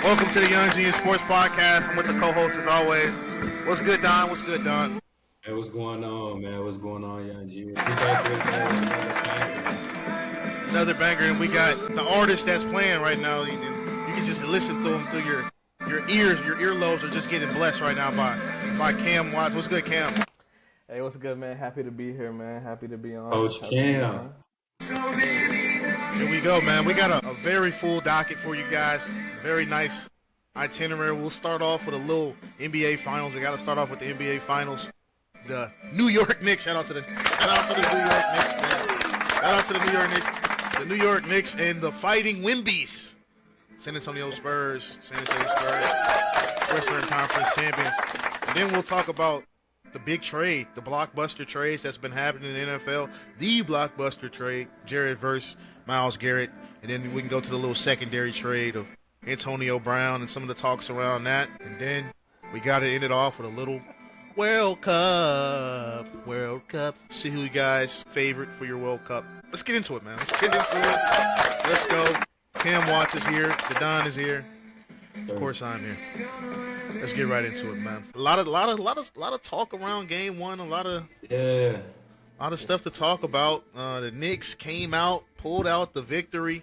Welcome to the Young Genius Sports Podcast. I'm with the co-host as always. What's good, Don? What's good, Don? Hey, what's going on, man? What's going on, Young Genius? Another banger, and we got the artist that's playing right now. You can just listen to him through your ears. Your earlobes are just getting blessed right now by Cam Watts. What's good, Cam? Hey, what's good, man? Happy to be here, man. Happy to be on. Coach Cam. Here we go, man. We got a very full docket for you guys. Very nice itinerary. We'll start off with a little NBA Finals. We got to start off with the NBA Finals. The New York Knicks. Shout out to the New York Knicks, man. Shout out to the New York Knicks. The New York Knicks and the Fighting Wimbies. San Antonio Spurs. Western Conference champions. And then we'll talk about the big trade, the blockbuster trades that's been happening in the NFL. The blockbuster trade, Jared versus Myles Garrett. And then we can go to the little secondary trade of Antonio Brown and some of the talks around that. And then we got to end it off with a little World Cup. See who you guys favorite for your World Cup. Let's get into it, man. Let's go. Cam Watts is here. The Don is here. Of course, I'm here. Let's get right into it, man. A lot of talk around Game 1. A lot of stuff to talk about. The Knicks came out, pulled out the victory.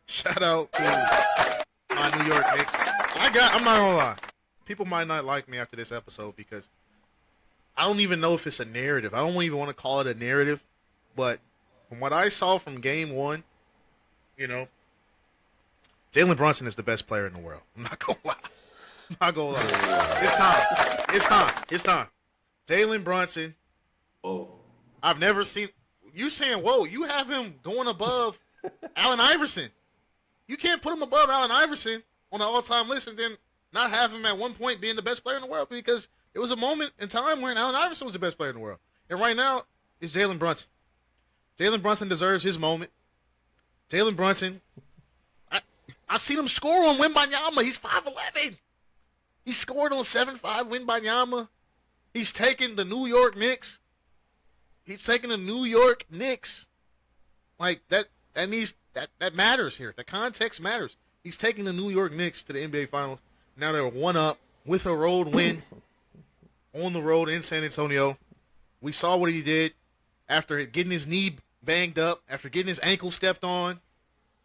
Shout out to my New York Knicks. I'm not gonna lie. People might not like me after this episode because I don't even know if it's a narrative. I don't even want to call it a narrative, but from what I saw from Game 1, Jalen Brunson is the best player in the world. I'm not gonna lie. It's time. Jalen Brunson. Oh. I've never seen you saying, whoa, you have him going above Allen Iverson. You can't put him above Allen Iverson on the all-time list and then not have him at one point being the best player in the world because it was a moment in time when Allen Iverson was the best player in the world. And right now, it's Jalen Brunson. Jalen Brunson deserves his moment. Jalen Brunson, I've seen him score on Wembanyama. He's 5'11". He scored on 7'5" Wembanyama. He's taking the New York Knicks. Like that matters here. The context matters. He's taking the New York Knicks to the NBA Finals. Now they're 1-up with a road win on the road in San Antonio. We saw what he did after getting his knee banged up, after getting his ankle stepped on,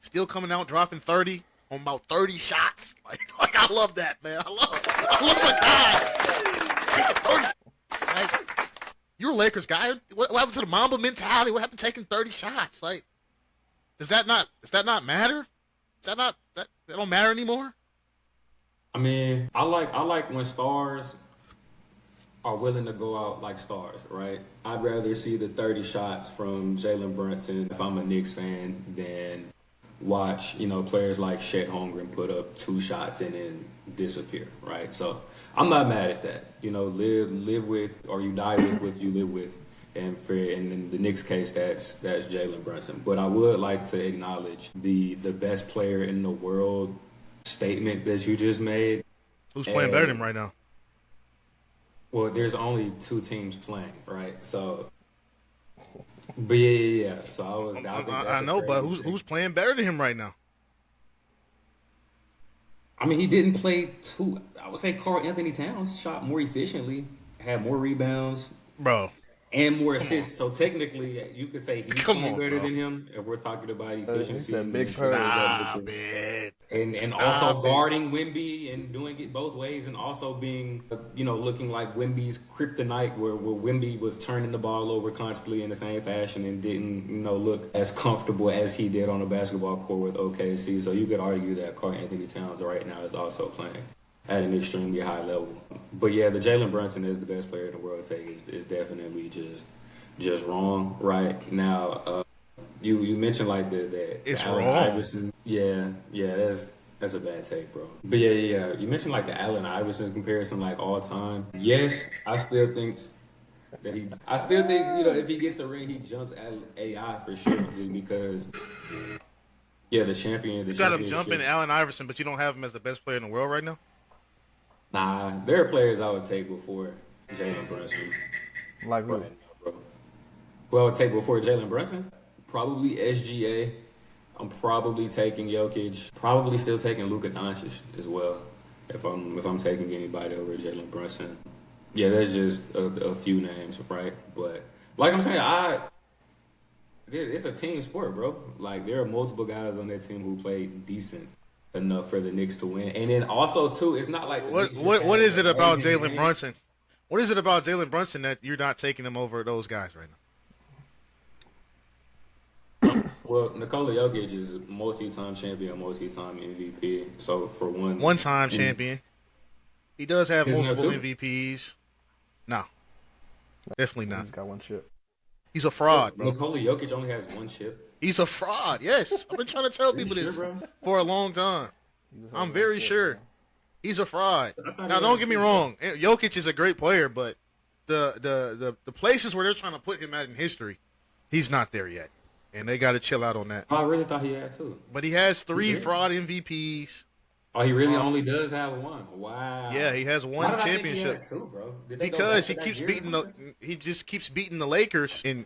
still coming out dropping 30 on about 30 shots. Like I love that, man. I love my guy taking 30 shots. Like, you're a Lakers guy. What happened to the Mamba mentality? What happened to taking 30 shots? Like, does that not matter? That don't matter anymore? I mean, I like when stars are willing to go out like stars, right? I'd rather see the 30 shots from Jalen Brunson if I'm a Knicks fan than watch, players like Chet Holmgren put up 2 shots and then disappear, right? So I'm not mad at that. Live with, or you die with what you live with. And in the Knicks case, that's Jalen Brunson. But I would like to acknowledge the best player in the world statement that you just made. Who's playing better than him right now? Well, there's only 2 teams playing, right? So, but yeah. So I know, but who's playing better than him right now? I mean, he didn't play too. I would say Karl Anthony Towns shot more efficiently, had more rebounds, bro, and more assists. So technically, you could say he's playing better than him if we're talking about efficiency. And also guarding Wemby and doing it both ways, and also being, looking like Wemby's kryptonite, where Wemby was turning the ball over constantly in the same fashion and didn't, look as comfortable as he did on a basketball court with OKC. So you could argue that Karl Anthony Towns right now is also playing at an extremely high level. But yeah, the Jalen Brunson is the best player in the world take is definitely just wrong right now. You mentioned like the Allen Iverson. Yeah, that's a bad take, bro. But yeah. You mentioned like the Allen Iverson comparison, like all time. Yes, I still think if he gets a ring, he jumps at AI for sure, just because. Yeah, the champion. You got him jumping Allen Iverson, but you don't have him as the best player in the world right now. Nah, there are players I would take before Jalen Brunson. Like who? Who I would take before Jalen Brunson? Probably SGA. I'm probably taking Jokic. Probably still taking Luka Doncic as well. If I'm taking anybody over Jalen Brunson. Yeah, there's just a few names, right? But like I'm saying, it's a team sport, bro. Like there are multiple guys on that team who played decent enough for the Knicks to win. And then also too, it's not like the Knicks just What had is it an about amazing Jalen game. Brunson? What is it about Jalen Brunson that you're not taking him over those guys right now? Well, Nikola Jokic is multi-time champion, multi-time MVP. So for One-time champion. He does have Isn't that multiple two? MVPs. No, definitely not. He's got one chip. He's a fraud, bro. Nikola Jokic only has one chip. He's a fraud. Yes, I've been trying to tell Are you people sure, this bro? for a long time. He just has I'm one very chip, sure. bro. He's a fraud. I thought Now, he don't had get me two. wrong. Jokic is a great player, but the places where they're trying to put him at in history, he's not there yet, and they got to chill out on that. Oh, I really thought he had two. But he has 3 serious? fraud MVPs. Oh, he really only does have one. Wow. Yeah, he has Why one did I think championship. he had two, bro? Did they go Because he back-to-back keeps years or beating the something? he just keeps beating the Lakers and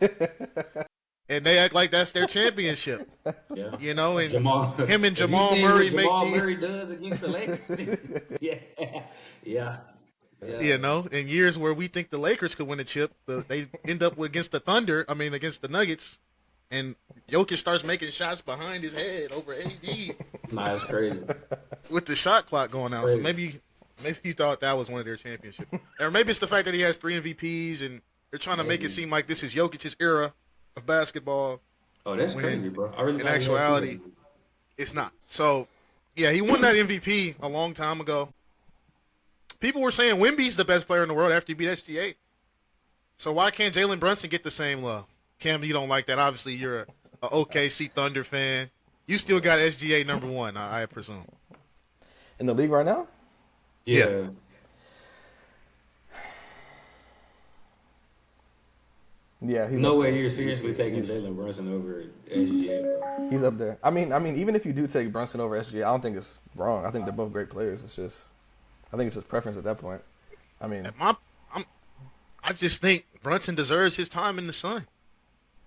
they act like that's their championship. Yeah. You know, and Jamal, him and if you Jamal seen Murray what Jamal make the Murray does against the Lakers. yeah. Yeah. Yeah. you know, in years where we think the Lakers could win a chip, they end up against the Thunder, against the Nuggets, and Jokic starts making shots behind his head over AD Nah, it's crazy. with the shot clock going out. So Crazy. maybe you thought that was one of their championships. Or maybe it's the fact that he has 3 MVPs and they're trying to make it Maybe. seem like this is Jokic's era of basketball. Oh, that's When crazy, bro. I really in thought he had two actuality, this year. It's not. So, yeah, he won that MVP a long time ago. People were saying Wemby's the best player in the world after he beat SGA. So why can't Jalen Brunson get the same love? Cam, you don't like that. Obviously, you're a OKC Thunder fan. You still got SGA number 1, I presume. In the league right now? Yeah. Yeah, he's No up way there. you're seriously taking Jalen Brunson over SGA, bro. He's up there. I mean, even if you do take Brunson over SGA, I don't think it's wrong. I think they're both great players. I think it's just preference at that point. I mean, I just think Brunson deserves his time in the sun.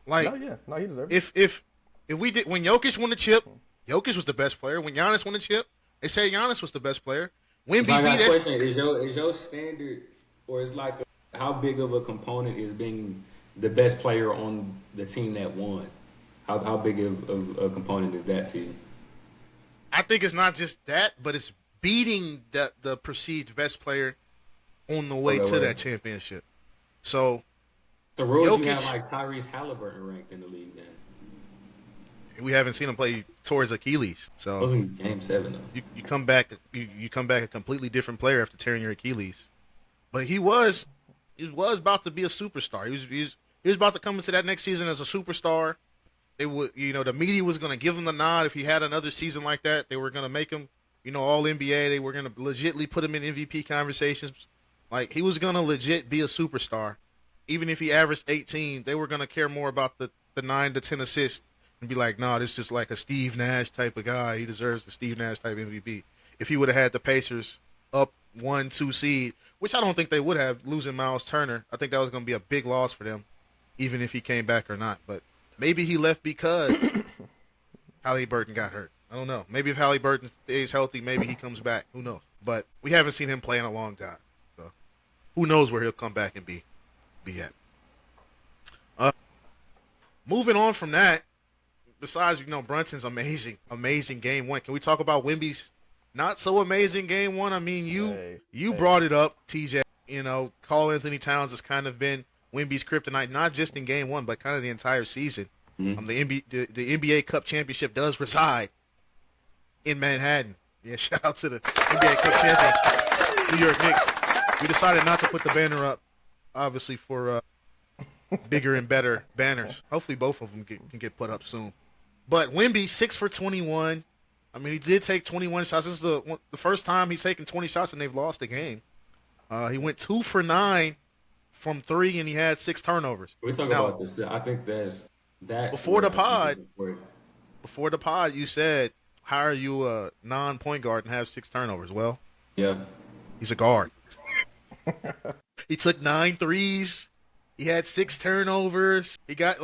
Like, no, he deserves it. if we did when Jokic won the chip, Jokic was the best player. When Giannis won the chip, they say Giannis was the best player. Wemby So I got beat a SGA. question. Is your standard, or is like how big of a component is being the best player on the team that won? How big of a component is that to you? I think it's not just that, but it's beating the perceived best player on the way Okay, to right. that championship. So The rules you Jokic- have like Tyrese Halliburton ranked in the league then. we haven't seen him play towards Achilles. That So was in game 7 though. you come back you come back a completely different player after tearing your Achilles. But he was about to be a superstar. He was about to come into that next season as a superstar. They would, the media was going to give him the nod if he had another season like that. They were going to make him, all NBA. They were going to legitly put him in MVP conversations. Like, he was going to legit be a superstar. Even if he averaged 18, they were going to care more about the 9 to 10 assists and be like, nah, this is just like a Steve Nash type of guy. He deserves the Steve Nash type MVP. If he would have had the Pacers up 1-2 seed, which I don't think they would have, losing Miles Turner. I think that was going to be a big loss for them, even if he came back or not. But maybe he left because Halliburton got hurt. I don't know. Maybe if Halliburton stays healthy, maybe he comes back. Who knows? But we haven't seen him play in a long time. So who knows where he'll come back and be at. Moving on from that, besides, Brunson's amazing game 1, can we talk about Wemby's not so amazing game 1? I mean, you brought it up, TJ. Karl Anthony Towns has kind of been Wemby's kryptonite, not just in game 1, but kind of the entire season. Mm-hmm. The NBA Cup championship does reside in Manhattan. Yeah, shout out to the NBA Cup champions, New York Knicks. We decided not to put the banner up, obviously, for bigger and better banners. Hopefully both of them can get put up soon. But Wemby, 6 for 21. I mean, he did take 21 shots. This is the first time he's taken 20 shots and they've lost the game. He went 2 for 9 from 3, and he had 6 turnovers. We talk Now, about this. I think that Before the I think pod- is important. Before the pod, you said, how are you a non-point guard and have 6 turnovers? Well, Yeah. he's a guard. He took 9 threes. He had 6 turnovers. He got,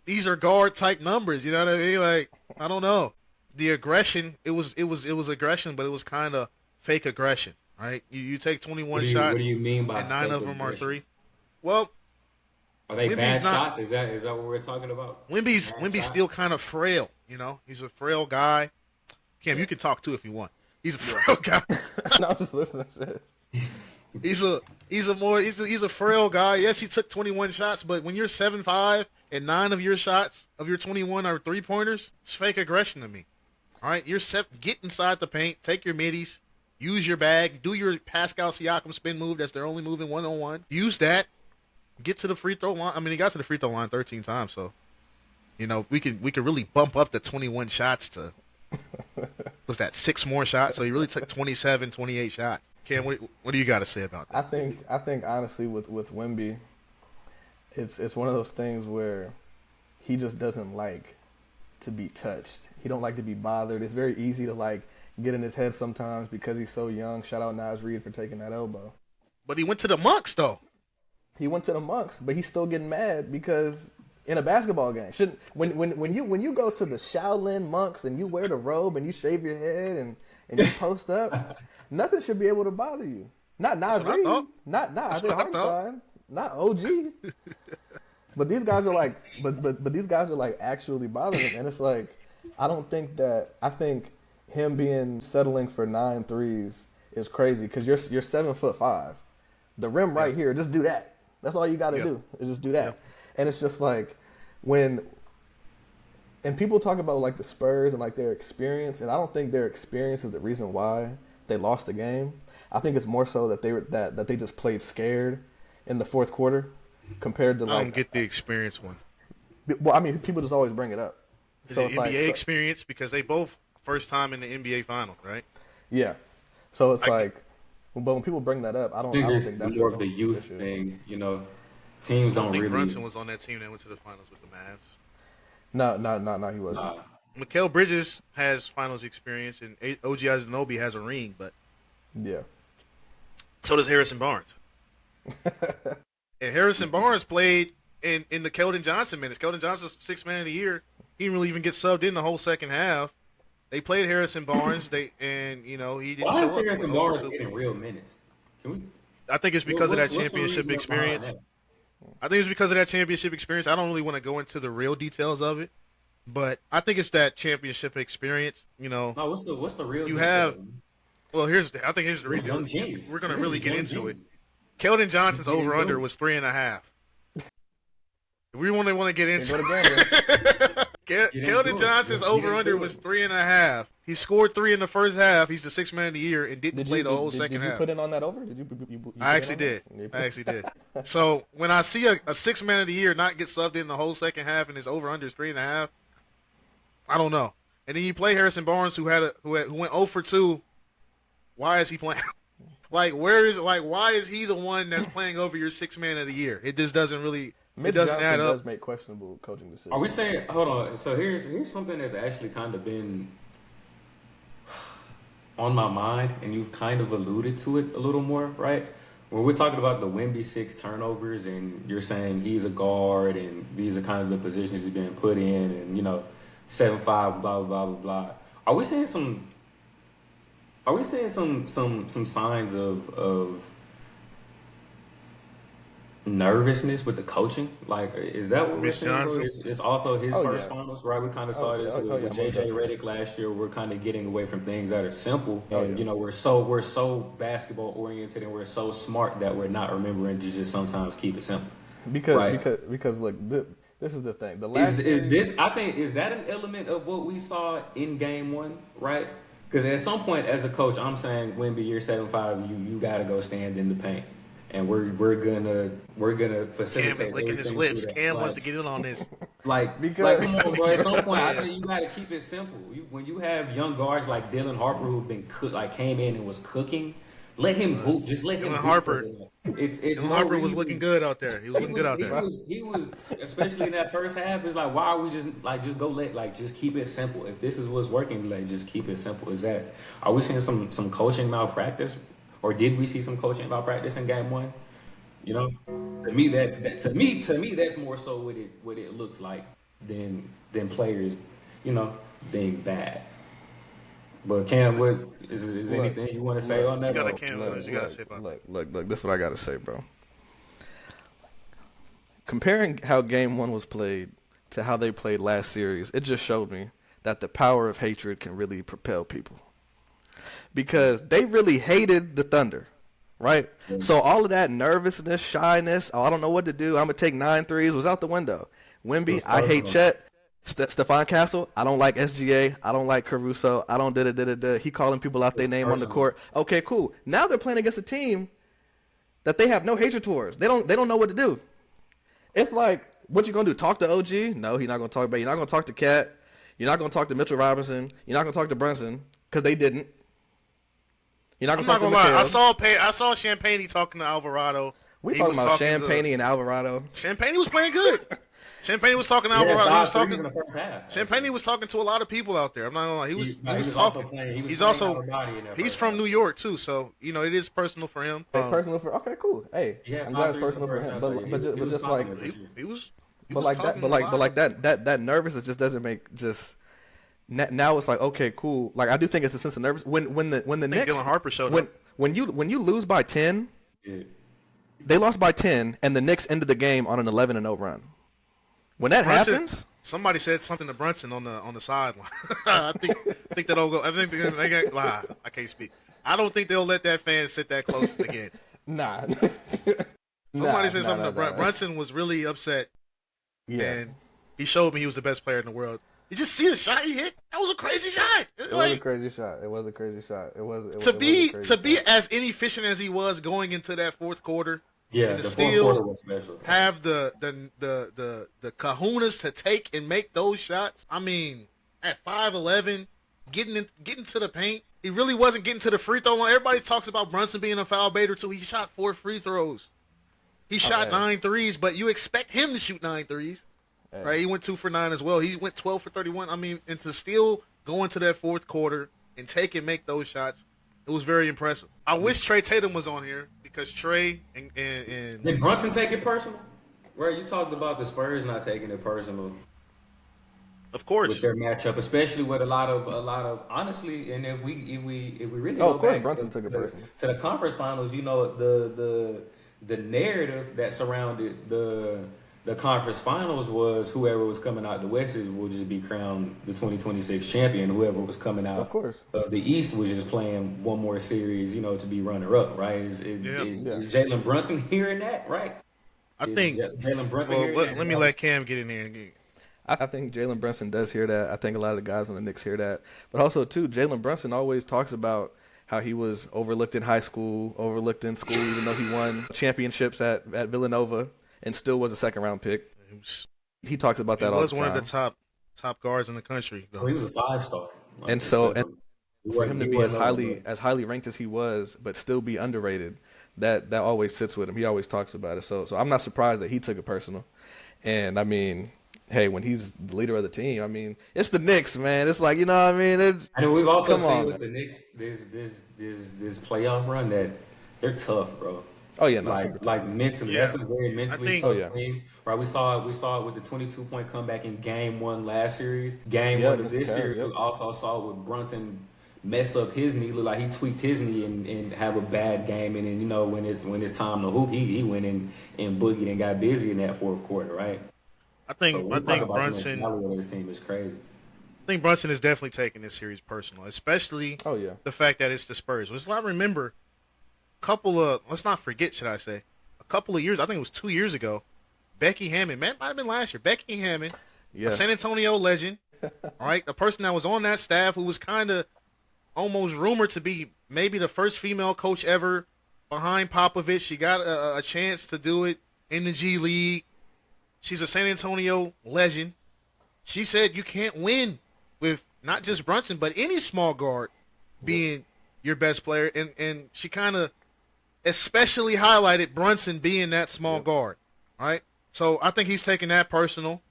these are guard-type numbers. You know what I mean? I don't know. the aggression, it was aggression, but it was kind of fake aggression, right? You take 21 What do shots you mean by and nine fake of them are aggression? three. Well, Are they Wimby's bad not. shots? Is that what we're talking about? Bad Wimby's still shots? kind of frail. He's a frail guy. Cam, Yeah. you can talk too if you want. He's a Yeah. frail guy. No, I'm just listening to shit. He's a frail guy. Yes, he took 21 shots, but when you're 7'5" and 9 of your shots of your 21 are 3-pointers, it's fake aggression to me. All right, get inside the paint, take your middies, use your bag, do your Pascal Siakam spin move. That's their only move in 1-on-1. Use that. Get to the free throw line. I mean, he got to the free throw line 13 times, so we can really bump up the 21 shots to was that 6 more shots? So he really took 27, 28 shots. Cam, what do you got to say about that? I think honestly with Wemby, it's one of those things where he just doesn't like to be touched. He don't like to be bothered. It's very easy to like get in his head sometimes because he's so young. Shout out Nas Reed for taking that elbow. But he went to the Monks though. He went to the Monks, but he's still getting mad because in a basketball game, when you go to the Shaolin Monks and you wear the robe and you shave your head and you post up, nothing should be able to bother you. Not Nas what I Reed, thought. not Isaiah what I thought. Hartenstein, not OG. But these guys are like, but these guys are like actually bothering him, and it's like, I think him being settling for 9 threes is crazy because you're 7'5", the rim right here, just do that. That's all you got to do is just do that, and it's just like and people talk about like the Spurs and like their experience, and I don't think their experience is the reason why they lost the game. I think it's more so that that they just played scared in the fourth quarter compared to I like. don't get the experience one. Well, I mean, people just always bring it up. Is it NBA experience because they both first time in the NBA Finals, right? Yeah. So it's I like, but when people bring that up, I I don't think it's think that's more of the youth issue. thing. Teams I don't think really. Brunson was on that team that went to the finals with the Mavs. No, he wasn't. Mikal Bridges has finals experience, and OG Anunoby has a ring, but Yeah. so does Harrison Barnes. And Harrison Barnes played in the Keldon Johnson minutes. Keldon Johnson's 6th man of the year. He didn't really even get subbed in the whole second half. They played Harrison Barnes. He didn't Why is show up. Harrison Barnes getting real minutes? Can we? I think it's because of that what's the championship reason behind experience. that? I think it's because of that championship experience. I don't really want to go into the real details of it, but I think it's that championship experience. No, what's the real? You detail? have. Well, I think here's the We're reason. young genius. We're going to This really is get young into genius. it. Keldon Johnson's Getting over into under it. was 3.5. If we want to get into Go to gambling. Keldon it. Johnson's Let's get over under into was it. 3.5. He scored 3 in the first half. He's the 6th man of the year and didn't play the whole second Did you half. put in on that over? Did you put I in actually on did. that? I actually did. So when I see a 6th man of the year not get subbed in the whole second half and his over under is 3.5, I don't know. And then you play Harrison Barnes, who went 0 for 2. Why is he playing? Why is he the one that's playing over your 6th man of the year? It just doesn't really. Mitch It doesn't Johnson add up. does make questionable coaching decisions. Are we saying? Hold on. So here's something that's actually kind of been on my mind, and you've kind of alluded to it a little more, right? When we're talking about the Wemby 6 turnovers, and you're saying he's a guard, and these are kind of the positions he's being put in, and 7'5", blah blah blah blah blah. Are we seeing some? Are we seeing some signs of nervousness with the coaching? Like, is that what we're Mitch seeing? Bro? Johnson? It's also his Oh, first yeah. finals, right? We kind of saw this yeah, with most JJ definitely. Redick last year. We're kind of getting away from things that are simple, Oh, and yeah. we're so basketball oriented, and we're so smart that we're not remembering to just sometimes keep it simple. Right. Because look, this is the thing. The last Is game- this? I think is that an element of what we saw in Game 1, right? Because at some point, as a coach, I'm saying, Wemby, you're 7'5", you got to go stand in the paint, and we're gonna facilitate. Cam is licking his everything lips. through that. Cam wants to get in on this. Because- Come on, bro. At some point, I think you got to keep it simple. When you have young guards like Dylan Harper who've been came in and was cooking, let him hoop. Just let him Dylan hoop Harper- for them. It's Dylan no Harper was reason. looking good out there. He was looking good out there. He was, especially in that first half. It's like, why are we just go just keep it simple. If this is what's working, just keep it simple. Are we seeing some coaching malpractice, or did we see some coaching malpractice in Game 1? To me that's more so what it looks like than players, being bad. But Cam, what is anything you want to say on You that? got a Or- Cam. You got to say about that. Look. This is what I gotta say, bro. Comparing how Game 1 was played to how they played last series, it just showed me that the power of hatred can really propel people. Because they really hated the Thunder, right? So all of that nervousness, shyness, I don't know what to do, I'm going to take 9 threes, was out the window. Wemby, I hate Chet. Stephon Castle, I don't like SGA. I don't like Caruso. I don't da-da-da-da-da. He calling people out their name on the court. Okay, cool. Now they're playing against a team that they have no hatred towards. They don't know what to do. It's like, what you going to do, talk to OG? No, he's not going to talk about it. You're not going to talk to Cat. You're not going to talk to Mitchell Robinson. You're not going to talk to Brunson because they didn't. You're not going to talk to lie. I saw Champagne talking to Alvarado. We talking about Champagne and Alvarado. Champagne was playing good. Champagne was talking to He had Alvarado. He was 5 threes talking in the first half. Champagne was talking to a lot of people out there. I'm not gonna lie. He was also talking. playing. He's also he's he's from New York too, so it is personal for him. Okay, cool. Hey, I'm glad it's personal for him. But just like he was that nervousness just doesn't make just. Now it's like, okay, cool. Like I do think it's a sense of nervous when the Knicks Dylan Harper showed up. when you lose by 10, they lost by 10, and the Knicks ended the game on an 11-0 run. When that happens, somebody said something to Brunson on the sideline. I think that'll go. I think they can't lie. I can't speak. I don't think they'll let that fan sit that close again. Nah. Somebody said something to Brunson. Brunson was really upset. Yeah. And he showed me he was the best player in the world. Did you see the shot he hit? That was a crazy shot. It was a crazy shot. It was a crazy shot. To be as inefficient as he was going into that fourth quarter. Yeah, and the to fourth still quarter was special. have the kahunas to take and make those shots. I mean, at 5'11", getting to the paint, he really wasn't getting to the free throw line. Everybody talks about Brunson being a foul baiter too. He shot 4 free throws. He shot 9 threes, but you expect him to shoot 9 threes. Right? He went 2 for 9 as well. He went 12 for 31. I mean, and to still go into that fourth quarter and take and make those shots, it was very impressive. I wish Trey Tatum was on here because Trey and Did Brunson take it personal? Right, you talked about the Spurs not taking it personal. Of course, with their matchup, especially with a lot of honestly, and if we really of go course back Brunson took it personal to the conference finals, the narrative that surrounded the conference finals was whoever was coming out the West will just be crowned the 2026 champion. Whoever was coming out of the East was just playing one more series, to be runner up, right? Is Jalen Brunson hearing that, right? I think Jalen Brunson. Let me let Cam get in there. I think Jalen Brunson does hear that. I think a lot of the guys on the Knicks hear that. But also, too, Jalen Brunson always talks about how he was overlooked in high school, overlooked in school, even though he won championships at Villanova and still was a second-round pick. He talks about that all the time. He was one of the top guards in the country. He was a 5-star. And so for him to be as highly ranked as he was, but still be underrated, that always sits with him. He always talks about it. So I'm not surprised that he took it personal. And, I mean, hey, when he's the leader of the team, I mean, it's the Knicks, man. It's like, you know what I mean? And we've also seen with the Knicks this playoff run that they're tough, bro. Oh yeah, no, like mentally, that's a very mentally tough team, right? We saw it with the 22-point comeback in Game 1 last series. Game 1 of this series, we also saw it with Brunson mess up his knee, look like he tweaked his knee and have a bad game, and then when it's time to hoop, he went in and boogied and got busy in that fourth quarter, right? I think Brunson. This team is crazy. I think Brunson is definitely taking this series personal, especially the fact that it's the Spurs. Let's not remember. Let's not forget, should I say, a couple of years, I think it was 2 years ago, Becky Hammond, man, it might have been last year, Becky Hammond, a San Antonio legend, all right, a person that was on that staff who was kind of almost rumored to be maybe the first female coach ever behind Popovich. She got a chance to do it in the G League. She's a San Antonio legend. She said you can't win with not just Brunson, but any small guard being your best player, and she kind of especially highlighted Brunson being that small guard, right? So I think he's taking that personal.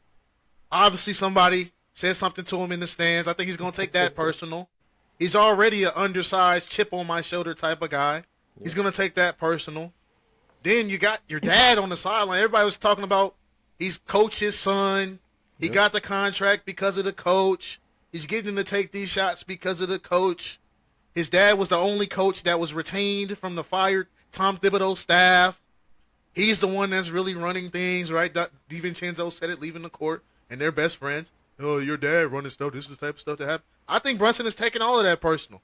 Obviously, somebody said something to him in the stands. I think he's going to take that personal. He's already an undersized, chip on my shoulder type of guy. He's going to take that personal. Then you got your dad on the sideline. Everybody was talking about he's coach's son. He got the contract because of the coach. He's getting to take these shots because of the coach. His dad was the only coach that was retained from the fired Tom Thibodeau staff. He's the one that's really running things, right? DiVincenzo said it leaving the court, and they're best friends. Oh, your dad running stuff. This is the type of stuff that happens. I think Brunson is taking all of that personal.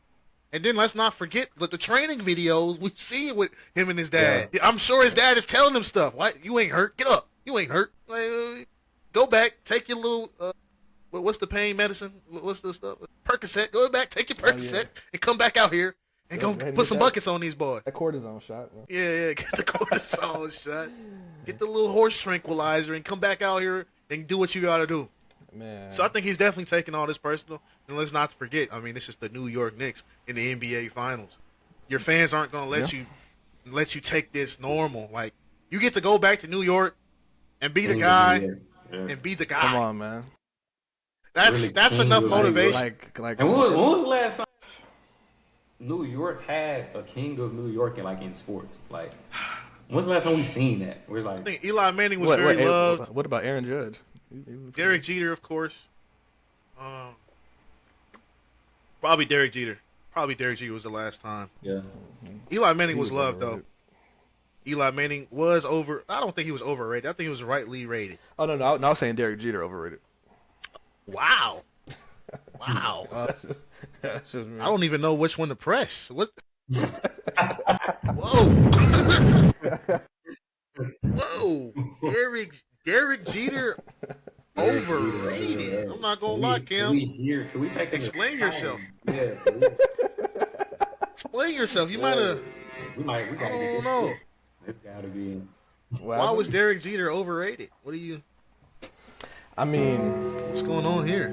And then let's not forget the training videos we've seen with him and his dad. Yeah. I'm sure his dad is telling him stuff. Why? You ain't hurt. Get up. You ain't hurt. Go back. Take your little, what's the pain medicine? What's the stuff? Percocet. Go back. Take your Percocet and come back out here and go put some buckets on these boys. A cortisone shot. Man. Yeah. Get the cortisone shot. Get the little horse tranquilizer and come back out here and do what you got to do. Man. So I think he's definitely taking all this personal. And let's not forget, I mean, this is the New York Knicks in the NBA Finals. Your fans aren't going to let you take this normal. Like, you get to go back to New York and be the guy and be the guy. Come on, man. That's enough motivation. And when was the last time New York had a king of New York in sports? Like, when's the last time we seen that? Where it's like, I think Eli Manning was very loved. What about Aaron Judge? Derek Jeter, of course. Probably Derek Jeter. Probably Derek Jeter was the last time. Yeah. Eli Manning was loved, though. Eli Manning was I don't think he was overrated. I think he was rightly rated. Oh, no. I was saying Derek Jeter overrated. Wow. Wow. That's just me. I don't even know which one to press. What? Whoa. Whoa. Derek Jeter overrated. I'm not gonna lie, Kim. Can we take explain yourself? Yeah. Explain yourself. You might have. We gotta get this. Know. It's gotta be. Why was Derek Jeter overrated? What do you? I mean, what's going on here?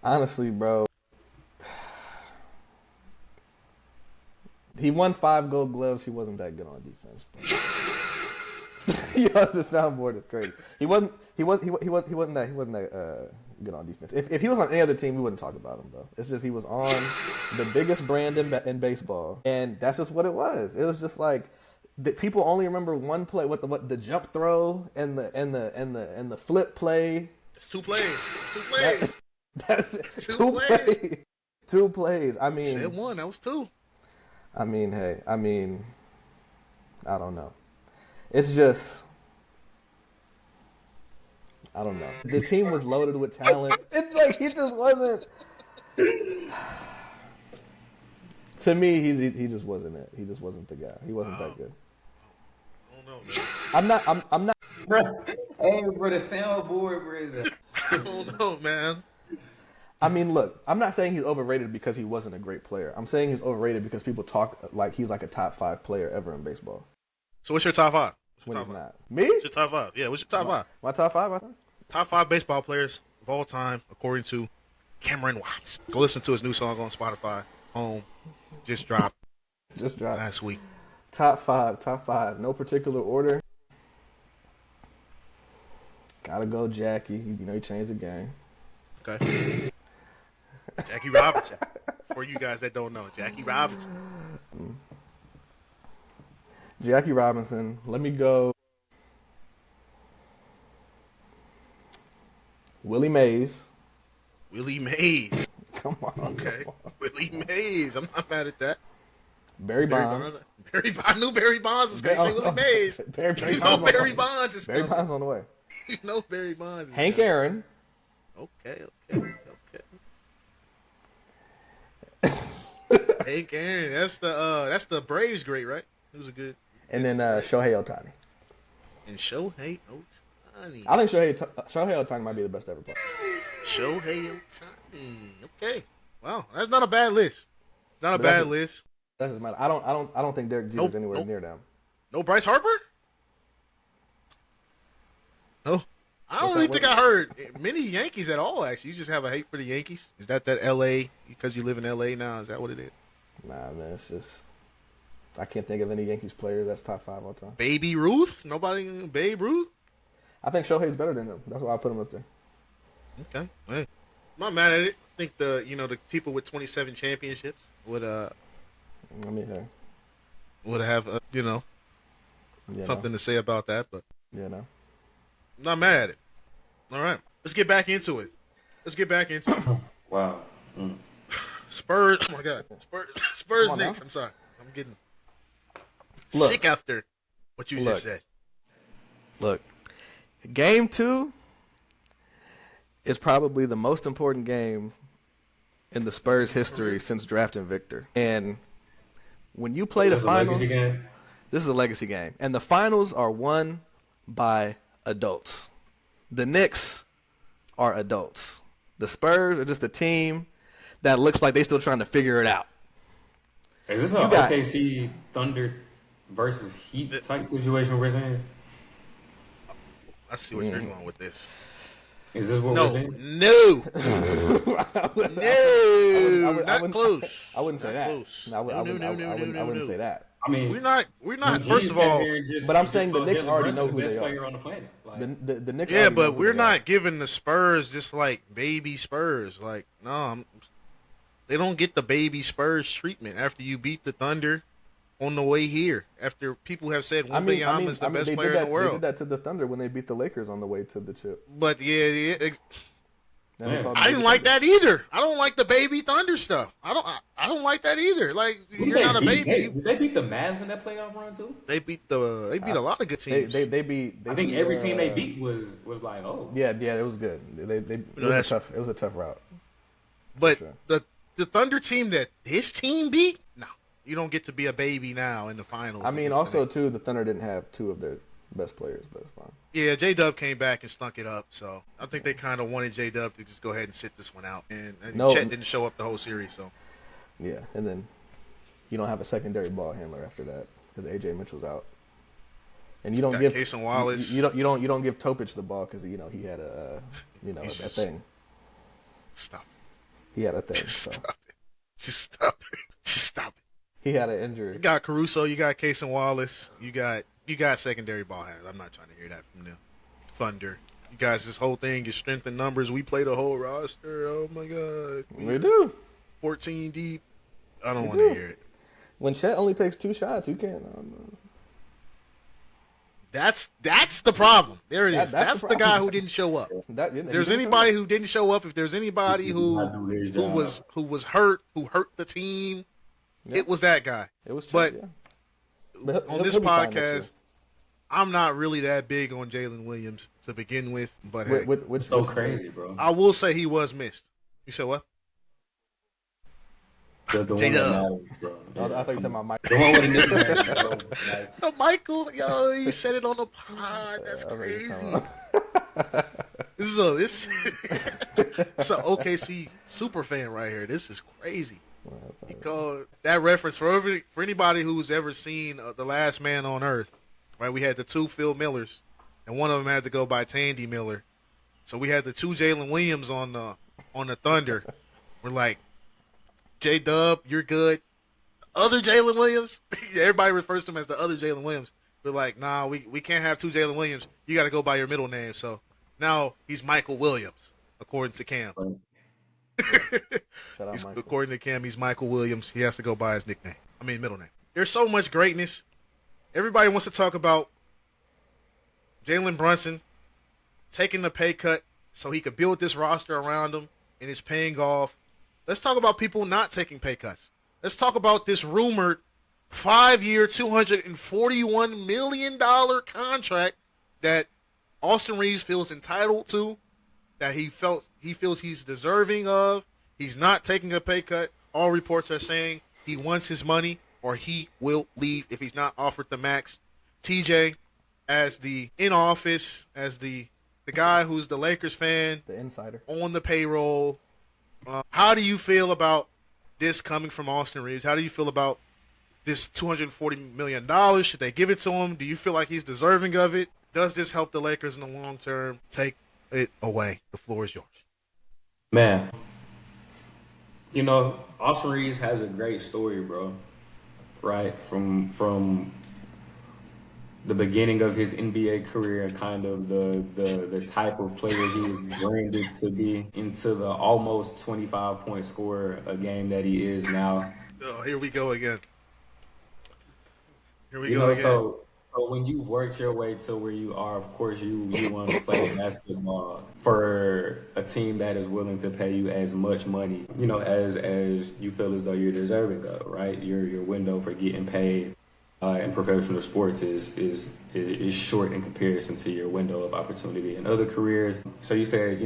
Honestly, bro. He won 5 Gold Gloves. He wasn't that good on defense. Yo, the soundboard is crazy. He wasn't that good on defense. If he was on any other team, we wouldn't talk about him, bro. It's just he was on the biggest brand in baseball, and that's just what it was. It was just like people only remember one play, what the jump throw and the flip play. It's 2 plays. It's 2 plays. That's two plays. 2 plays. I mean, said 1. That was 2. I mean, hey. I mean, I don't know. It's just, I don't know. The team was loaded with talent. It's like he just wasn't. To me, he just wasn't it. He just wasn't the guy. He wasn't that good. I don't know, man. I'm not. Hey, bro, the soundboard, bro. I don't know, man. I mean, look, I'm not saying he's overrated because he wasn't a great player. I'm saying he's overrated because people talk like he's like a top 5 player ever in baseball. So what's your top 5? When he's not. Me? What's your top 5? Yeah, what's your top 5? My top 5, I think? Top 5 baseball players of all time, according to Cameron Watts. Go listen to his new song on Spotify. Home. Just dropped. Last week. Top 5. No particular order. Gotta go Jackie. He changed the game. Okay. Jackie Robinson. For you guys that don't know, Jackie Robinson. Jackie Robinson. Let me go. Willie Mays. Willie Mays. Come on. Okay. Willie Mays. I'm not mad at that. Barry Bonds. I knew Barry Bonds was going to say Willie Mays. Barry Bonds is Barry Bonds on the way. You know Barry Bonds is Hank Aaron. Okay. Hank Aaron. That's the Braves great, right? He was a good. And then Shohei Ohtani. And Shohei Ohtani. I think Shohei Ohtani might be the best ever player. Shohei Ohtani. Okay. Wow, that's not a bad list. Not a bad list. That's just my. I don't think Derek Jeter's anywhere near them. No Bryce Harper? No. I don't really think I heard many Yankees at all, actually. You just have a hate for the Yankees? Is that L.A. because you live in L.A. now? Is that what it is? Nah, man, it's just I can't think of any Yankees player that's top 5 all time. Baby Ruth? Nobody? Babe Ruth? I think Shohei's better than him. That's why I put him up there. Okay. Hey. I'm not mad at it. I think the people with 27 championships would would have something to say about that, but no. I'm not mad at it. All right, let's get back into it. let's get back into it. Wow. Spurs. Oh my God. Spurs Come on Knicks. now. I'm sorry. I'm getting Look. sick after what you Look. just said. Look, game 2 is probably the most important game in the Spurs history since drafting Victor. And when you play the finals, Legacy game? this is a legacy game. And the finals are won by adults. The Knicks are adults. The Spurs are just a team that looks like they still trying to figure it out. Is this an OKC Thunder versus Heat type situation we're saying? I see what you're going with this. Is this what we're saying? No, not close. I wouldn't say Not that. close. No, I wouldn't say that. I mean, We're not. First of all, but I'm saying the Knicks already know who the best they are. player on the planet. Like, The Knicks. yeah, already know but who we're they not are. giving the Spurs just like baby Spurs. Like, no, they don't get the baby Spurs treatment after you beat the Thunder on the way here. After people have said Wembanyama is the best player in the world. They did that to the Thunder when they beat the Lakers on the way to the chip. But yeah, And they called I them didn't the like Thunder. that either. I don't like the baby Thunder stuff. I don't like that either. Like, you're not a baby. Did they beat the Mavs in that playoff run too? They beat a lot of good teams. They beat. I think every team they beat was like, oh. Yeah, it was good. It was a tough route. But sure. the Thunder team that this team beat, no, you don't get to be a baby now in the finals. I mean, also too, the Thunder didn't have 2 of their best players, but it's fine. Yeah, J-Dub came back and stunk it up, so I think they kind of wanted J-Dub to just go ahead and sit this one out. And Chet didn't show up the whole series, so. Yeah, and then you don't have a secondary ball handler after that because AJ Mitchell's out, and you don't give Case and Wallace. You don't give Topic the ball because he had a that thing. Stop. He had a thing. So. Just stop it. Just stop it. He had an injury. You got Caruso. You got Case and Wallace. You got secondary ball handlers. I'm not trying to hear that from the Thunder. You guys, this whole thing is strength in numbers. We play the whole roster. Oh my God. We do. 14 deep. I don't want to hear it. When Chet only takes 2 shots, you can't. That's the problem. There it is. That's That's the guy who didn't show up. If there's anybody who didn't show up, if there's anybody who was hurt, who hurt the team, it was that guy. It was Chet, but yeah. on this podcast, I'm not really that big on Jalen Williams to begin with. But hey, It's so crazy, bro. I will say he was missed. You said what? The one that matters, bro. I thought you were talking about Mike. The one with the nickname, bro. Like, No, Michael, yo, he said it on the pod. That's crazy. This it's an OKC super fan right here. This is crazy. Because that reference for anybody who's ever seen The Last Man on Earth, right? We had the 2 Phil Millers, and one of them had to go by Tandy Miller. So we had the 2 Jalen Williams on the Thunder. We're like, J-Dub, you're good. Other Jalen Williams, everybody refers to him as the other Jalen Williams. We're like, nah, we can't have 2 Jalen Williams. You got to go by your middle name. So now he's Michael Williams, according to Cam. According to Cam, he's Michael Williams. He has to go by his middle name. There's so much greatness. Everybody wants to talk about Jalen Brunson taking the pay cut so he could build this roster around him, and it's paying off. Let's talk about people not taking pay cuts. Let's talk about this rumored 5-year, $241 million contract that Austin Reeves feels entitled to, that he feels he's deserving of. He's not taking a pay cut. All reports are saying he wants his money or he will leave if he's not offered the max. TJ, as the in-office, as the guy who's the Lakers fan, the insider on the payroll, how do you feel about this coming from Austin Reeves? How do you feel about this $240 million? Should they give it to him? Do you feel like he's deserving of it? Does this help the Lakers in the long term? Take it away. The floor is yours. Man, Austin Reeves has a great story, bro. Right? From the beginning of his NBA career, kind of the type of player he was branded to be, into the almost 25-point scorer a game that he is now. Oh, here we go again. So So when you worked your way to where you are, of course you want to play basketball for a team that is willing to pay you as much money, as you feel as though you're deserving of, right? Your window for getting paid in professional sports is short in comparison to your window of opportunity in other careers. So you said,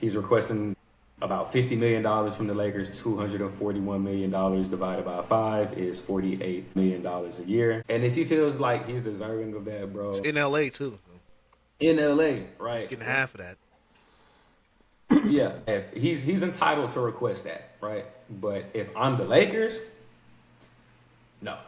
he's requesting about $50 million from the Lakers. $241 million divided by 5 is $48 million a year. And if he feels like he's deserving of that, bro. It's in LA too. In LA, right? He's getting half of that. Yeah. If he's entitled to request that, right? But if I'm the Lakers, no.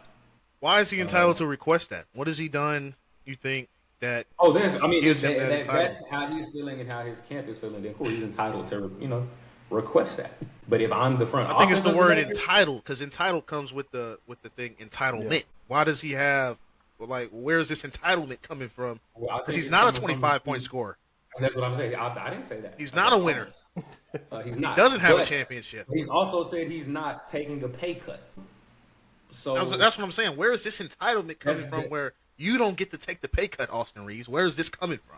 Why is he entitled to request that? What has he done, you think, that if gives him that that's how he's feeling and how his camp is feeling, then cool, he's entitled to, request that. But if I'm the front office, I think it's the word Lakers, entitled, because entitled comes with the thing entitlement. Yeah. Why does he have, where is this entitlement coming from? Because he's not a 25-point scorer. That's what I'm saying. I didn't say that. He's not a winner. He's not. He doesn't have a championship. He's also said he's not taking a pay cut. So that's what I'm saying. Where is this entitlement coming from where you don't get to take the pay cut, Austin Reeves? Where is this coming from?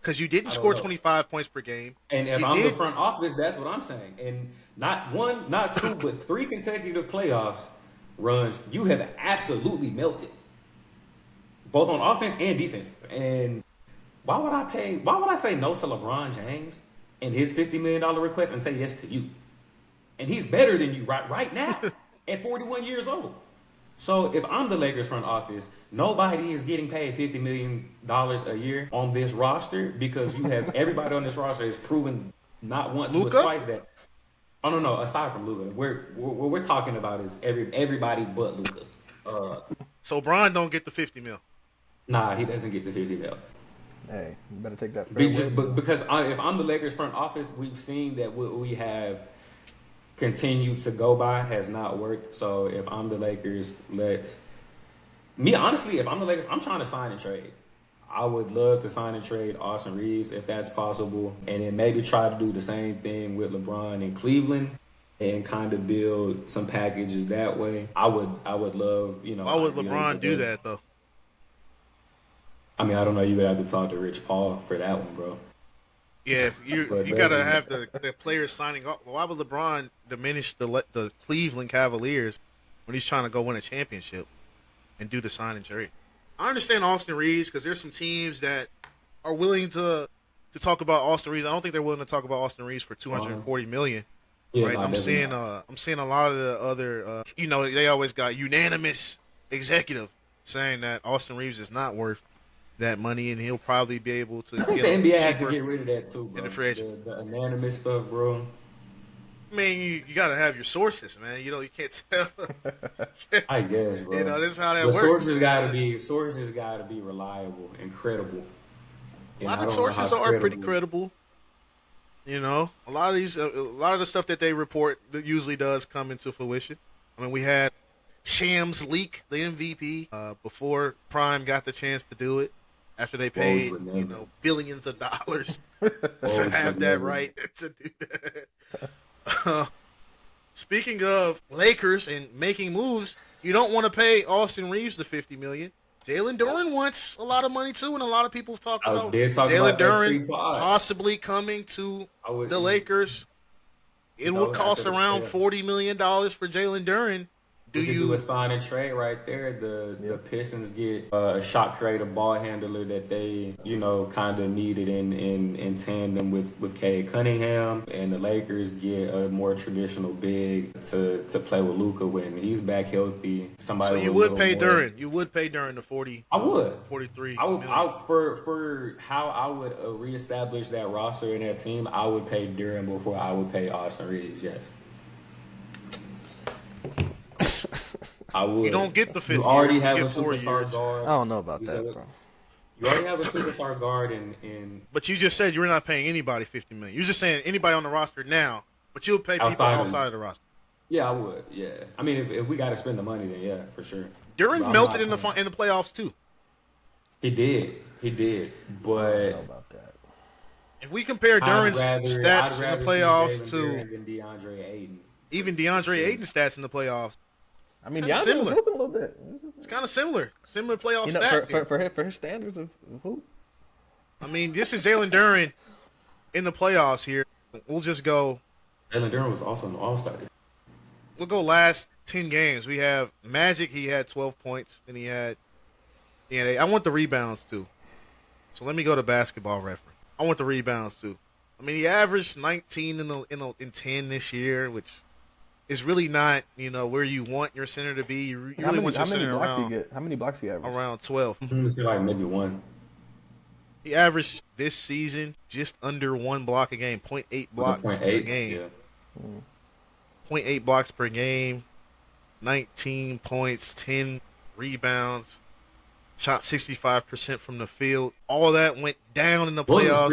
Because you didn't score 25 points per game. And if I'm the front office, that's what I'm saying. And not one, not two, but 3 consecutive playoffs runs, you have absolutely melted. Both on offense and defense. And why would I say no to LeBron James and his $50 million request and say yes to you? And he's better than you right now at 41 years old. So if I'm the Lakers front office, nobody is getting paid $50 million a year on this roster because you have everybody on this roster has proven not once but twice that. Oh no! Aside from Luka, what we're talking about is everybody but Luka. So Bron don't get the $50 million. Nah, he doesn't get the $50 million. Hey, you better take that. Because if I'm the Lakers front office, we've seen that what we have continued to go by has not worked. So if I'm the Lakers, honestly, if I'm the Lakers, I'm trying to sign and trade. I would love to sign and trade Austin Reeves if that's possible, and then maybe try to do the same thing with LeBron in Cleveland and kind of build some packages that way. I would love, Why would LeBron do that though? I mean, I don't know. You would have to talk to Rich Paul for that one, bro. Yeah, you gotta have the players signing up. Why would LeBron diminish the Cleveland Cavaliers when he's trying to go win a championship and do the sign and trade? I understand Austin Reeves because there's some teams that are willing to talk about Austin Reeves. I don't think they're willing to talk about Austin Reeves for $240 million. Yeah, right? I'm seeing a lot of the other they always got unanimous executive saying that Austin Reeves is not worth that money, and he'll probably be able to. I think the NBA has to get rid of that too, bro. The anonymous stuff, bro. I mean, you got to have your sources, man. You can't tell. I guess, bro. This is how that works. Sources got to be reliable and credible. A lot of sources are pretty credible. A lot of the stuff that they report that usually does come into fruition. I mean, we had Shams leak the MVP before Prime got the chance to do it. After they paid, billions of dollars to have that right to do that. Speaking of Lakers and making moves, you don't want to pay Austin Reeves the $50 million. Jalen Duren wants a lot of money too, and a lot of people talk about Jalen Duren possibly coming to the Lakers. It will cost around $40 million for Jalen Duren. Do you do a sign and trade right there? The Pistons get a shot creator ball handler that they kind of needed in tandem with Cade Cunningham, and the Lakers get a more traditional big to play with Luka when he's back healthy. Somebody. So you would pay Duren. You would pay Duren the 40. I would 43. I would for how I would reestablish that roster and that team. I would pay Duren before I would pay Austin Reeves. Yes. I would. You don't get the 50. You already have a superstar guard. I don't know about that, bro. You already have a superstar guard in. But you just said you were not paying anybody $50 million. You're just saying anybody on the roster now, but you'll pay people outside of the roster. Yeah, I would. Yeah, I mean, if we got to spend the money, then yeah, for sure. Duren melted in the playoffs too. He did, but. I don't know about that. If we compare Duren's stats in the playoffs to DeAndre Ayton, even DeAndre Ayton's stats in the playoffs. I mean, DeAndre was hooping a little bit. It's kind of similar playoff You know, stats. for his standards of who? I mean, this is Jalen Duren in the playoffs here. We'll just go. Jalen Durham was also an All-Star. We'll go last 10 games. We have Magic. He had 12 points, and he had 8. I want the rebounds too. So let me go to Basketball Reference. I want the rebounds too. I mean, he averaged 19 in 10 this year, which is really not where you want your center to be. You really want your center around. How many blocks he average? Around 12. I'm gonna say like maybe 1. He averaged this season just under 1 block a game, 0.8 blocks per game. Yeah. 0.8 blocks per game, 19 points, 10 rebounds, shot 65% from the field. All that went down in the playoffs.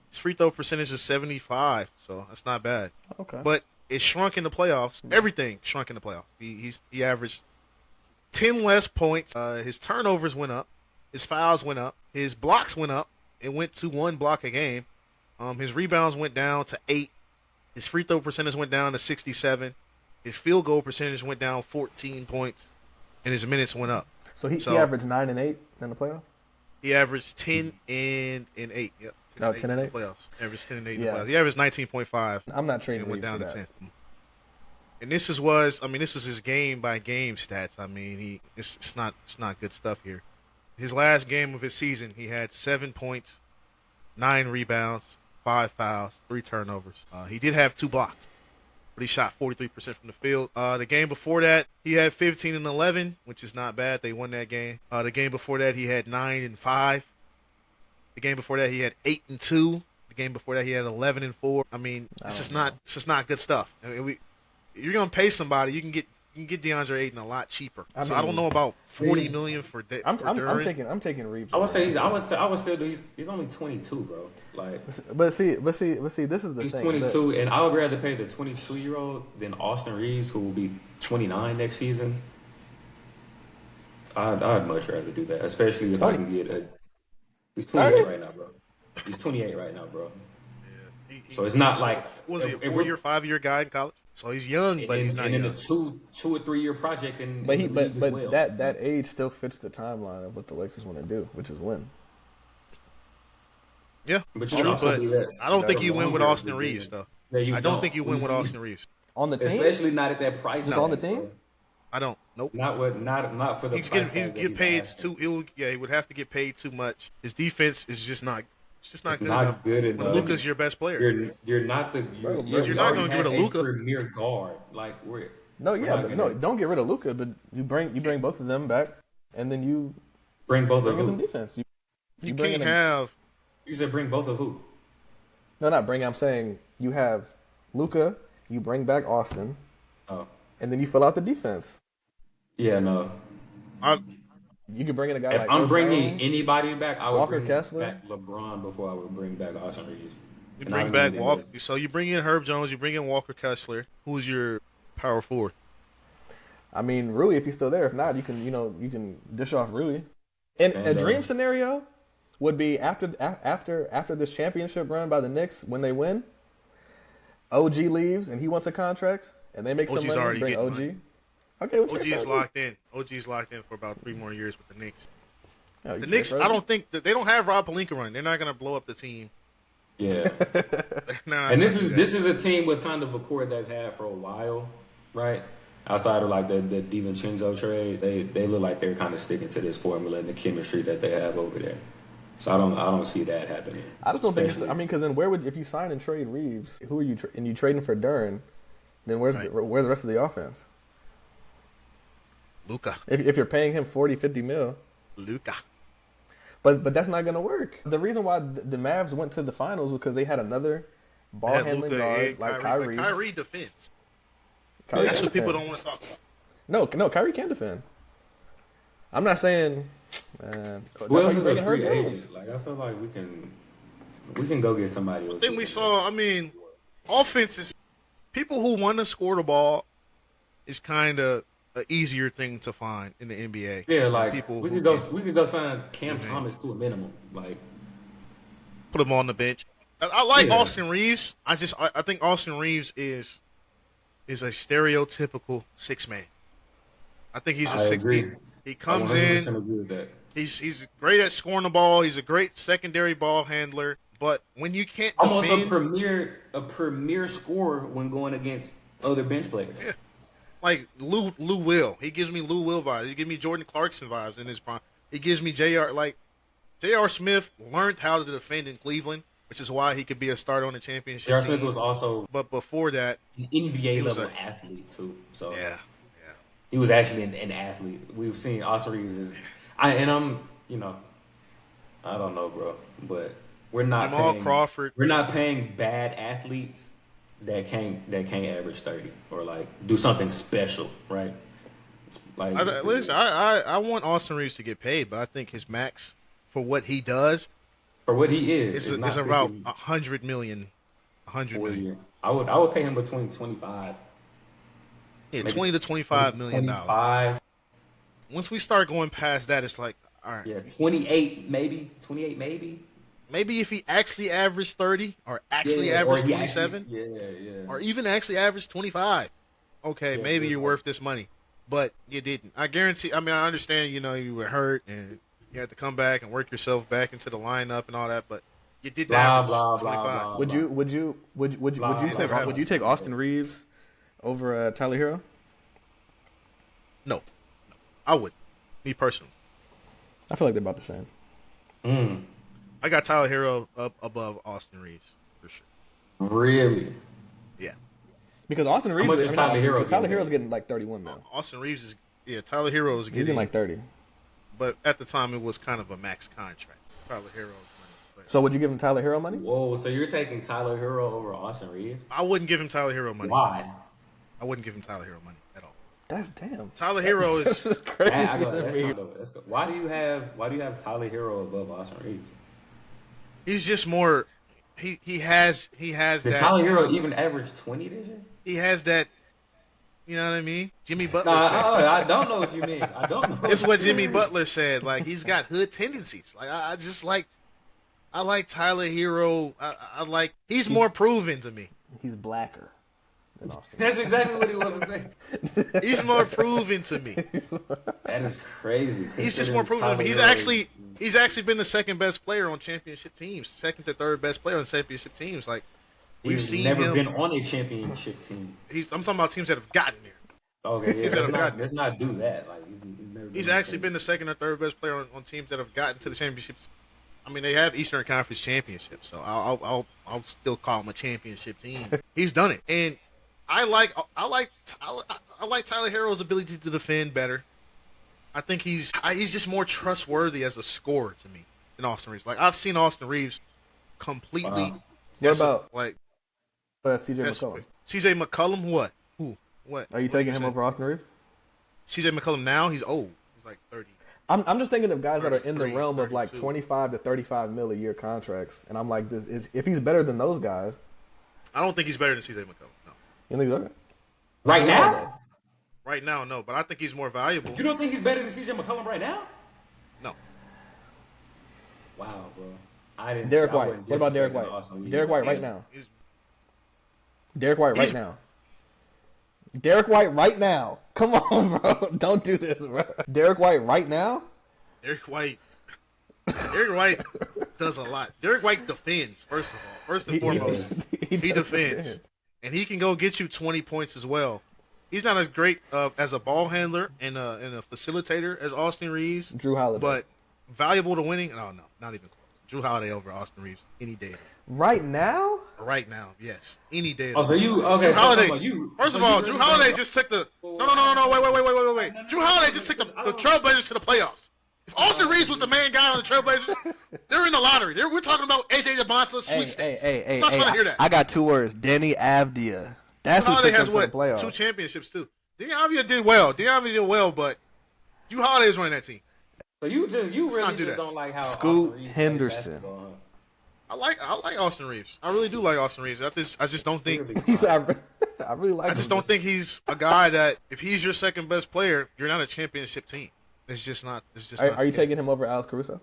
His free throw percentage is 75, so that's not bad. Okay. But it shrunk in the playoffs. Everything shrunk in the playoffs. He averaged 10 less points. His turnovers went up. His fouls went up. His blocks went up. It went to 1 block a game. His rebounds went down to 8. His free throw percentage went down to 67. His field goal percentage went down 14 points. And his minutes went up. So he averaged 9 and 8 in the playoffs? He averaged 10 and 8. Yep. 10 and 8? Playoffs. Averaged 10 and 8 in the playoffs. He averaged 19.5. I'm not trading and went Reeves down for to that. 10. And this is his game by game stats. I mean, it's not good stuff here. His last game of his season, he had 7 points, 9 rebounds, 5 fouls, 3 turnovers. He did have 2 blocks, but he shot 43% from the field. The game before that, he had 15 and 11, which is not bad. They won that game. The game before that, he had 9 and 5. The game before that, he had 8 and 2. The game before that, he had 11 and 4. I mean, this is not good stuff. I mean, you're gonna pay somebody, you can get DeAndre Ayton a lot cheaper. I don't know about $40 million for Duren. I'm taking Reeves. I would still do. He's only 22, bro. Like, but see, this is the he's thing. 22, and I would rather pay the 22-year-old than Austin Reeves, who will be 29 next season. I'd much rather do that, especially if I can get a. He's 28 right now, bro. He's 28 right now, bro. Yeah, so it's not like was he a 4-year, 5-year guy in college? So he's young, but he's not young. And in a 2 or 3 year project, but well. that age still fits the timeline of what the Lakers want to do, which is win. Yeah, but I don't think you win with Austin Reeves, though. I don't think you win with Austin Reeves on the team, especially not at that price. Just on the team. Bro. I don't. Nope. Not for the price. He'd get paid too. He would have to get paid too much. His defense is just not. It's just not good enough. When Luka's your best player, you're not the. You're not going to give it to Luka. Premier guard, like don't get rid of Luka, but you bring both of them back, and then you bring both of them defense. You can't have. You said bring both of who? No, not bring. I'm saying you have Luka. You bring back Austin. Oh. And then you fill out the defense. Yeah, no. You could bring in a guy if like I'm bringing anybody back, I would Walker bring Kessler? back LeBron before I would bring back Austin Reeves. You bring back Walker. So you bring in Herb Jones. You bring in Walker Kessler. Who's your power forward? I mean, Rui, if he's still there. If not, you can dish off Rui. And a dream scenario would be after this championship run by the Knicks when they win. OG leaves and he wants a contract, and they make some money. Already bring OG. Money. Okay, OG is locked in. OG is locked in for about 3 more years with the Knicks. Oh, the Knicks, I don't think they don't have Rob Pelinka running. They're not going to blow up the team. Yeah. And this is a team with kind of a core they've had for a while, right? Outside of like the DiVincenzo trade, they look like they're kind of sticking to this formula and the chemistry that they have over there. So I don't see that happening. I just don't think. Because then if you sign and trade Reeves, who are you and you trading for Duren? Then where's the rest of the offense? Luka. If you're paying him 40, 50 mil. Luka. But that's not going to work. The reason why the Mavs went to the finals was because they had another ball handling guard like Kyrie. But Kyrie defends. That's what people don't want to talk about. No, Kyrie can defend. I'm not saying. Who else is a free agent? Like I feel like we can go get somebody else. I think we saw. I mean, offense is people who want to score the ball is kind of an easier thing to find in the NBA. Yeah, like we could go sign Cam Thomas to a minimum. Like put him on the bench. I like Austin Reeves. I think Austin Reeves is a stereotypical 6-man. I think he's a I six. agree. He I comes in. 100% agree with that. He's great at scoring the ball. He's a great secondary ball handler. But when you can't Almost defend, a premier scorer when going against other bench players. yeah, like Lou Will. He gives me Lou Will vibes. He gives me Jordan Clarkson vibes in his prime. He gives me J.R. Smith learned how to defend in Cleveland, which is why he could be a starter on the championship J.R. team. Smith was also But before that, an NBA was level athlete too. So yeah. he was actually an athlete. We've seen Austin Reeves I don't know, bro, but Jamal Crawford. We're not paying bad athletes that can't average 30 or like do something special, right? It's like Listen, I want Austin Reeves to get paid, but I think his max for what he does for what he is is not about freaking $100 million. $100 million. I would pay him between 25. Yeah, Maybe 20 to $25 million. 25. Once we start going past that, it's like, all right. Yeah, 28 maybe. Maybe if he actually averaged 30 or actually Yeah, averaged or he 27 yeah. or even actually averaged 25, okay, Yeah, maybe yeah. you're worth this money. But you didn't. I guarantee. I mean, I understand. You were hurt and you had to come back and work yourself back into the lineup and all that. But you didn't average 25. Would you take Austin Reeves over Tyler Hero? No, I would. Me personally, I feel like they're about the same. I got Tyler Hero up above Austin Reeves for sure. Really? Yeah, Because Austin Reeves, much is Tyler Hero because Tyler getting Hero's getting like 31 now. Austin Reeves is Tyler Hero is He's getting getting like 30. but at the time it was kind of a max contract. Tyler Hero's money. But So would you give him Tyler Hero money? Whoa, so you're taking Tyler Hero over Austin Reeves? I wouldn't give him Tyler Hero money. Why? I wouldn't give him Tyler Hero money at all. That's damn. Tyler Hero is Crazy. That's good. Why do you have Tyler Hero above Austin Reeves? he's just more he has Did that Tyler Hero even average 20 this year? he has that, you know what I mean? Jimmy Butler Nah, said. I don't know what you mean. I don't know. It's what Jimmy Butler said. Like he's got hood tendencies. Like I just like I like Tyler Hero. I like he's more proven to me. He's blacker than Austin. That's exactly what he was saying. He's more proven to me. That is crazy. He's just more proven to me. He's actually been the second best player on championship teams, second to third best player on championship teams. Like we've He's seen never him. been on a championship team. I'm talking about teams that have gotten there. Okay, yeah, He's never let's not do that. Like he's never. He's actually been the second or third best player on teams that have gotten to the championships. I mean, they have Eastern Conference championships, so I'll still call him a championship team. He's done it, and I like Tyler Herro's ability to defend better. I think he's just more trustworthy as a scorer to me than Austin Reeves. Like I've seen Austin Reeves completely. Wow. What about like CJ McCollum? CJ McCollum? What? Who? What? Are you taking him over Austin Reeves? CJ McCollum now? He's old. He's like 30. I'm just thinking of guys that are in the 33, realm of like 32. 25 to 35 mil a year contracts, and I'm like, if he's better than those guys, I don't think he's better than CJ McCollum. No. you think he's okay? right now. Right now, no. But I think he's more valuable. You don't think he's better than CJ McCollum right now? No. Wow, bro. I didn't. Derek I White. wouldn't What about Derek disrespect White? Austin Reeves. Derek White right He's- now. he's- Derek White right he's- now. Derek White right now. Come on, bro. Don't do this, bro. Derek White right now. Derek White does a lot. Derek White defends, first of all. First and foremost, he does defends. defend. And he can go get you 20 points as well. He's not as great as a ball handler and a facilitator as Austin Reeves. Drew Holiday. But valuable to winning? No, not even close. Drew Holiday over Austin Reeves any day. Right now? Right now, yes. Any day. Oh, so you okay? Drew So Holiday. you. First so of all, you Drew really Holiday don't- just took the no. Wait. Drew Holiday just took the Trailblazers to the playoffs. If Austin Reeves was the main guy on the Trailblazers, they're in the lottery. We're talking about AJ DeBonsa sweepstakes. Hey, I'm not trying to hear that. I got two words. Danny Avdia. That's Drew who Holiday took has them to what? the playoffs. 2 championships too. De'Avia did well. But Drew Holiday is running that team. So you really not do just that. don't like how Scoot Austin Reeves plays Henderson. basketball, huh? I like Austin Reeves. I really do like Austin Reeves. I just don't think. He's, I really like I just him. don't think he's a guy that if he's your second best player, you're not a championship team. It's just not. It's just. Are you taking him over Alex Caruso?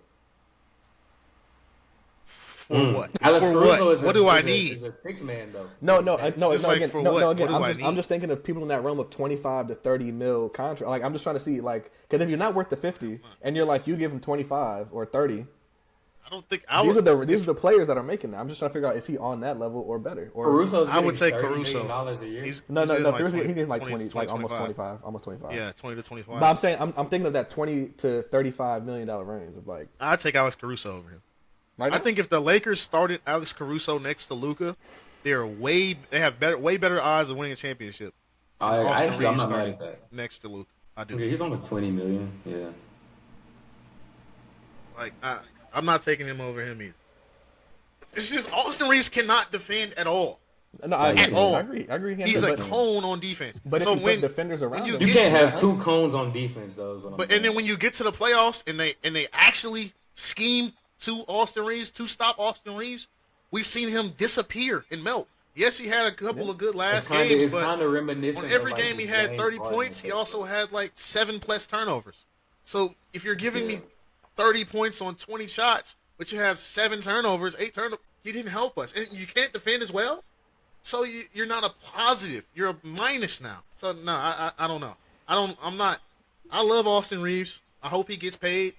For what? Alex For Caruso what? is What do I need? is a 6-man though. No. Just like, Again, for no, what? again. What do I need? I'm just thinking of people in that realm of 25 to 30 mil contract. Like, I'm just trying to see, like, because if you're not worth the 50, and you're like, you give him 25 or 30. I don't think These are the players that are making that. I'm just trying to figure out, is he on that level or better? Or Caruso's I would say $30 Caruso. million a year. no. like Caruso, 20, he's getting like 20, 20, like almost 25, almost 25. Yeah, 20 to 25. But I'm saying I'm thinking of that 20 to 35 million dollar range of like. I'd take Alex Caruso over him. Right I now? think if the Lakers started Alex Caruso next to Luka, they have way better odds of winning a championship. I'm Austin not Reeves mad starting at that. next to Luka. I do. Yeah, he's on the 20 million. Yeah. Like I'm not taking him over him either. It's just Austin Reeves cannot defend at all. No, At all. I agree. He's a cone on defense. But if so you when put defenders around you him, You can't have two cones on defense though. Is what I'm But saying. and then when you get to the playoffs and they actually scheme to Austin Reeves to stop Austin Reeves, we've seen him disappear and melt. Yes, he had a couple of good last games, it's but kind of reminiscent. on every of, like, game he the had James 30 Harden points. He effect. also had like 7+ turnovers. So if you're giving me 30 points on 20 shots, but you have 7 turnovers, 8 turnovers, he didn't help us, and you can't defend as well. So you're not a positive. You're a minus now. So no, I don't know. I'm not. I love Austin Reeves. I hope he gets paid.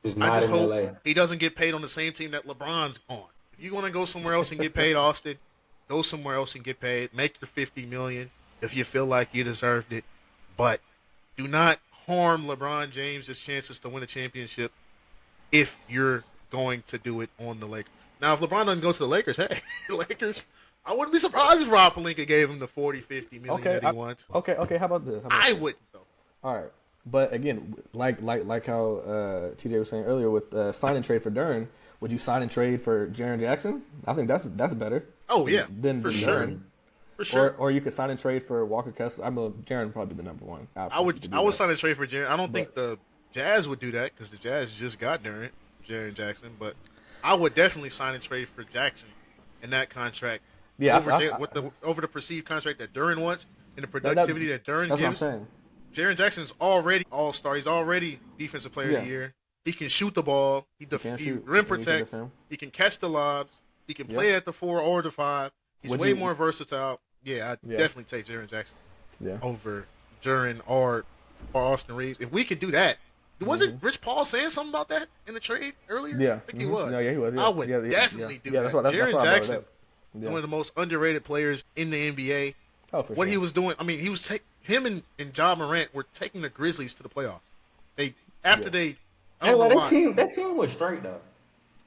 It's I not just in hope LA. he doesn't get paid on the same team that LeBron's on. If you want to go somewhere else and get paid, Austin, go somewhere else and get paid. Make your $50 million if you feel like you deserved it, but do not harm LeBron James' chances to win a championship if you're going to do it on the Lakers. Now, if LeBron doesn't go to the Lakers, hey, Lakers, I wouldn't be surprised if Rob Pelinka gave him the 40, 50 million that he wants. Okay. How about this? I wouldn't though. All right, but again, like how TJ was saying earlier with sign and trade for Duren, would you sign and trade for Jaren Jackson? I think that's better. Oh yeah, than for sure. Duren. For sure. Or you could sign and trade for Walker Kessler. I mean, Jaren would probably be the number one. I would sign a trade for Jaren. I don't think the Jazz would do that because the Jazz just got Jaren Jackson. But I would definitely sign and trade for Jackson in that contract. Yeah, over the perceived contract that Duren wants and the productivity that Duren gives. That's what I'm saying. Jaren Jackson's already all-star. He's already defensive player of the year. He can shoot the ball. He rim protect. He can catch the lobs. He can play at the 4 or the 5. He's way more versatile. Yeah, I'd definitely take Jaren Jackson over Duren or Austin Reeves. If we could do that. Wasn't Rich Paul saying something about that in the trade earlier? Yeah. I think he was. Yeah, he was. Yeah. I would definitely do that. Jaren Jackson, one of the most underrated players in the NBA. Oh, for what sure. he was doing, I mean, he was him and Ja Morant were taking the Grizzlies to the playoffs. That team was straight though.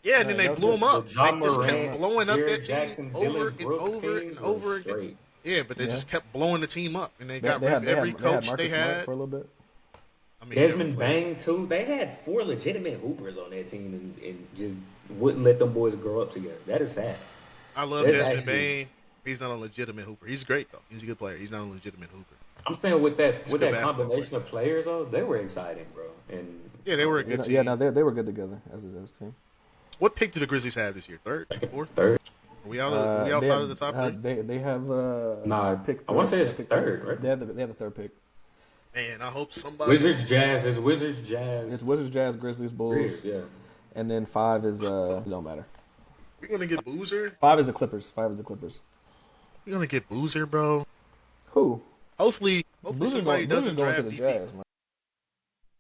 Yeah, and then they blew him up. Ja They just kept Morant, blowing up Jared that team Jackson, over Dylan and Brooks over team and over was again. straight. Yeah, but they just kept blowing the team up, and they got They rid had of every coach Marcus they Smart had. for a little bit. I mean, Desmond Bain too. They had 4 legitimate hoopers on that team and just wouldn't let them boys grow up together. That is sad. I love Desmond Bain. He's not a legitimate hooper. He's great though. He's a good player. He's not a legitimate hooper. I'm saying with that basketball combination of players though, they were exciting, bro. And Yeah, they were a good team. Yeah, no, they were good together as a team. What pick do the Grizzlies have this year? Third? Fourth? third. Are we outside of the top 3? They have pick. I want to say it's pick third, right? They have the third pick. Man, I hope somebody. Wizards, Jazz. It's Wizards, Jazz. It's Wizards, Jazz, Grizzlies, Bulls. Grizzlies, yeah. And then 5 is it don't matter. We're gonna get Boozer. 5 is the Clippers. We're gonna get Boozer, bro. Who? Hopefully somebody doesn't going draft to the DP. Jazz, man.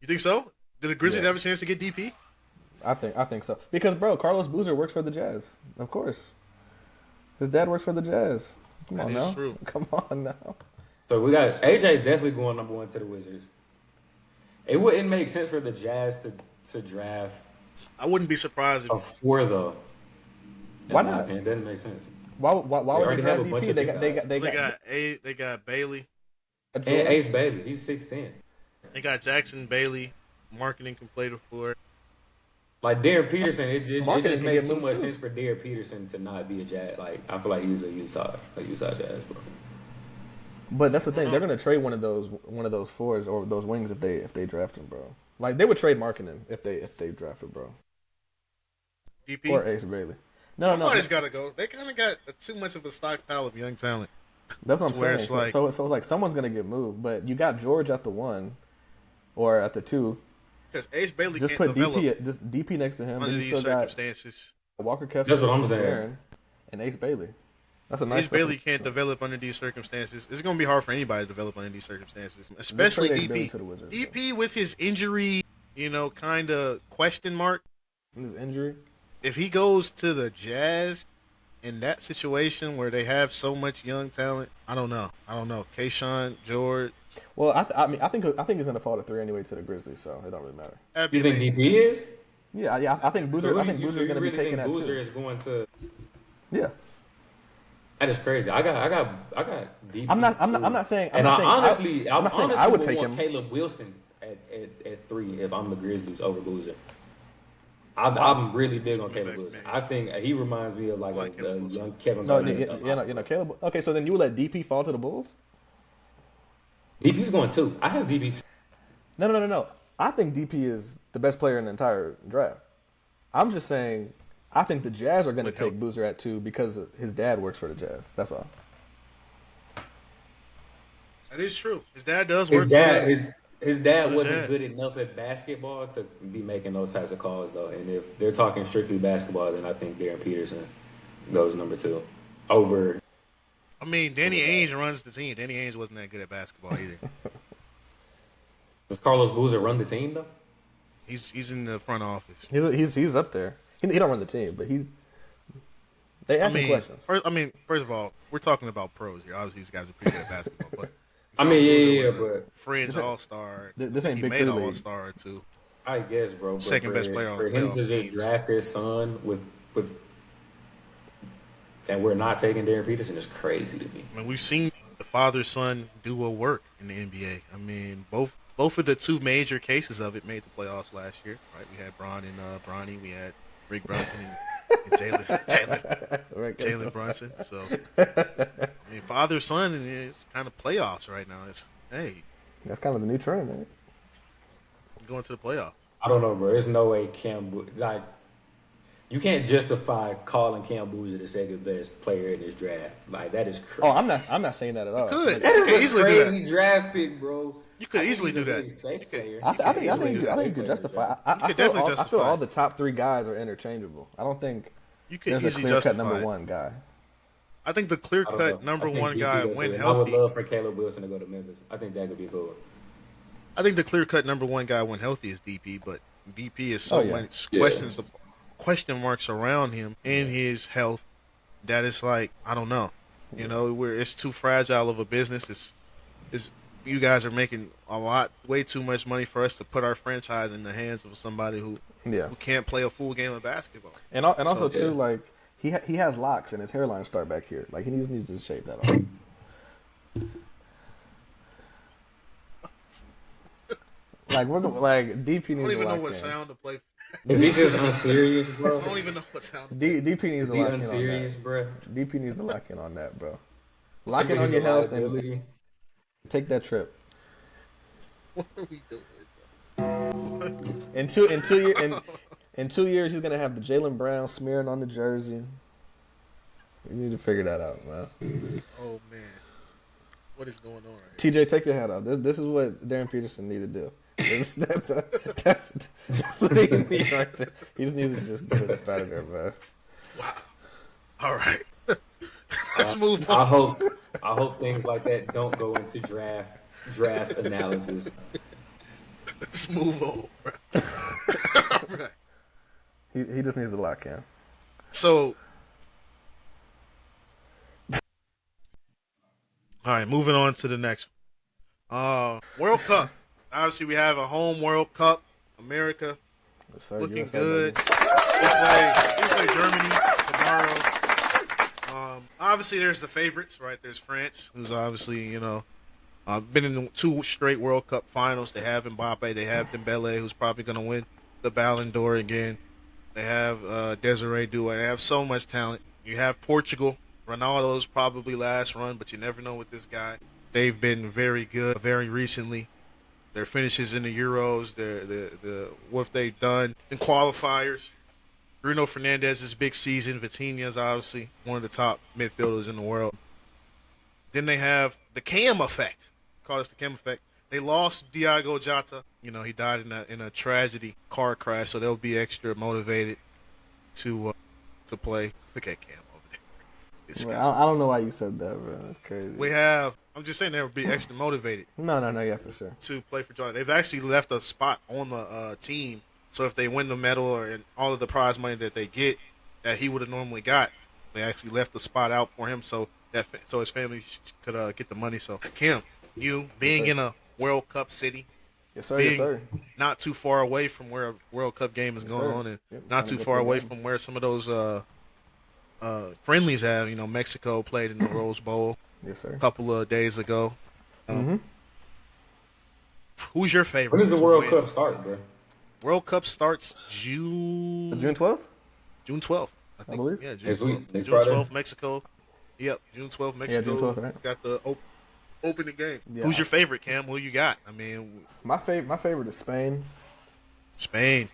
You think so? Did the Grizzlies have a chance to get DP? I think so. Because bro, Carlos Boozer works for the Jazz. Of course. His dad works for the Jazz. Come That on is now. true. Come on now. So we got AJ's definitely going number 1 to the Wizards. It wouldn't make sense for the Jazz to draft I wouldn't be surprised a if 4 though. Why not? It doesn't make sense. Why would already they have draft a bunch DP? of big they got Bailey. And Ace Bailey, he's 6'10". They got Jackson Bailey. Marketing can play the floor. Like Derek Peterson, it Marketing just can makes get too moved, much too. sense for Derek Peterson to not be a Jazz. Like I feel like he's a Utah Jazz, bro. But that's the thing. They're gonna trade one of those fours or those wings if they draft him, bro. Like they would trade Markkinen if they drafted, bro. DP. Or Ace Bailey. No. Somebody's got to go. They kind of got too much of a stockpile of young talent. That's what I'm to where saying. it's like- So it's like someone's gonna get moved, but you got George at the 1 or at the 2. Because Ace Bailey Just can't put develop DP next to him. under Then you these still got circumstances. Walker That's Kessler, what I'm saying. McLaren, and Ace Bailey. That's a nice. Ace Bailey can't develop under these circumstances. It's going to be hard for anybody to develop under these circumstances, Just especially trade Ace Bailey DP. to the Wizards. DP with his injury, kind of question mark. His injury. If he goes to the Jazz in that situation where they have so much young talent, I don't know. Kayshawn, George. Well, I think he's gonna fall to 3 anyway to the Grizzlies, so it don't really matter. that'd You be think amazing. DP is? Yeah. I think Boozer. I think Boozer's gonna be taking that Boozer too. is going to. Yeah. That is crazy. I got DP. I'm not saying. And I'm not saying I would will take want him. Caleb Wilson at 3 if I'm the Grizzlies over Boozer. I'm really big on Caleb Wilson. I think he reminds me of like a young Kevin No, Garnett. Caleb. Okay, so then you would let DP fall to the Bulls? DP's going 2. I have DP 2. No. I think DP is the best player in the entire draft. I'm just saying, I think the Jazz are going to take Boozer at 2 because his dad works for the Jazz. That's all. That is true. His dad does work. His dad wasn't Jazz. good enough at basketball to be making those types of calls, though. And if they're talking strictly basketball, then I think Darren Peterson goes number 2 over. I mean, Danny Ainge runs the team. Danny Ainge wasn't that good at basketball either. Does Carlos Boozer run the team though? He's in the front office. He's up there. He don't run the team, but they ask him questions. First of all, we're talking about pros here. Obviously, these guys are pretty good at basketball, but I mean, but Fringe All-Star. This ain't he Big made Three an League. All-Star too. I guess, bro. But Second best player on for the him to just teams. draft his son with, and we're not taking Darren Peterson is crazy to me. I mean, we've seen the father-son duo work in the NBA. I mean, both of the 2 major cases of it made the playoffs last year, right? We had Bron and Bronny. We had Rick Brunson and Jalen Brunson. So, I mean, father-son is kind of playoffs right now. That's kind of the new trend, man. Going to the playoffs. I don't know, bro. There's no way you can't justify calling Cam Boozer the second best player in this draft. Like that is crazy. Oh, I'm not saying that at all. Could. That You could is a easily do that. crazy draft pick, bro. You could easily He's a do that. really safe player. I think you could justify. I feel all the top 3 guys are interchangeable. I don't think You could there's a easily clear-cut justify number it. 1 guy. I think the clear-cut number I think 1 DP guy does when it. healthy. I would love for Caleb Wilson to go to Memphis. I think that could be cool. I think the clear-cut number 1 guy when healthy is DP, but DP is so much question marks around him and his health that it's like, I don't know. It's too fragile of a business. It's you guys are making way too much money for us to put our franchise in the hands of somebody who can't play a full game of basketball. And also too, like he has locks and his hairline start back here. Like he needs to shape that off. Like DP needs to I don't even know lock what in. sound to play. Is he just unserious, bro? I don't even know what sound. DP needs to Is he lock in on unserious, that. bro? DP needs to lock in on that, bro. Lock in on your health and take that trip. What are we doing? In 2 years, he's gonna have the Jaylen Brown smearing on the jersey. You need to figure that out, man. Oh man, what is going on right TJ, take your hat off. This is what Darren Peterson need to do. That's what he needs right there. He just needs to just get it up out of there, man. Wow. All right. Let's move on. I hope things like that don't go into draft analysis. Let's move on. All right. He just needs to lock in. So, all right, moving on to the next one. World Cup. Obviously, we have a home World Cup. America looking USA, good. baby. We play Germany tomorrow. Obviously, there's the favorites, right? There's France, who's obviously, been in 2 straight World Cup finals. They have Mbappe. They have Dembele, who's probably going to win the Ballon d'Or again. They have Desiree Doué. They have so much talent. You have Portugal. Ronaldo's probably last run, but you never know with this guy. They've been very good very recently. Their finishes in the Euros, the what they've done in qualifiers. Bruno Fernandez's big season. Vitinha's obviously one of the top midfielders in the world. Then they have the Cam effect. Call this the Cam effect. They lost Diogo Jota. He died in a tragedy car crash, so they'll be extra motivated to to play. Look at Cam over there. This Well, guy. I don't know why you said that, bro. That's crazy. We have. I'm just saying they would be extra motivated No, yeah, for sure. to play for Georgia. They've actually left a spot on the team. So if they win the medal or and all of the prize money that they get, that he would have normally got, they actually left the spot out for him so so his family could get the money. So Kim, you being in a World Cup city, Yes, sir. being Yes, sir. not too far away from where a World Cup game is Yes, going sir. on, and Yep, not trying to too get far to the away game. from where some of those friendlies have. You know, Mexico played in the Rose Bowl Yes, sir. a couple of days ago. Who's your favorite? When does the to World win? Cup start, bro? World Cup starts June June 12th? 12th. I think. believe. Yeah, June Next 12th. week, next June Friday? 12th, Mexico. Yep, June 12th, Mexico. June 12th, right? Got the opening game. Yeah. Who's your favorite, Cam? Who you got? I mean, My favorite is Spain. Spain.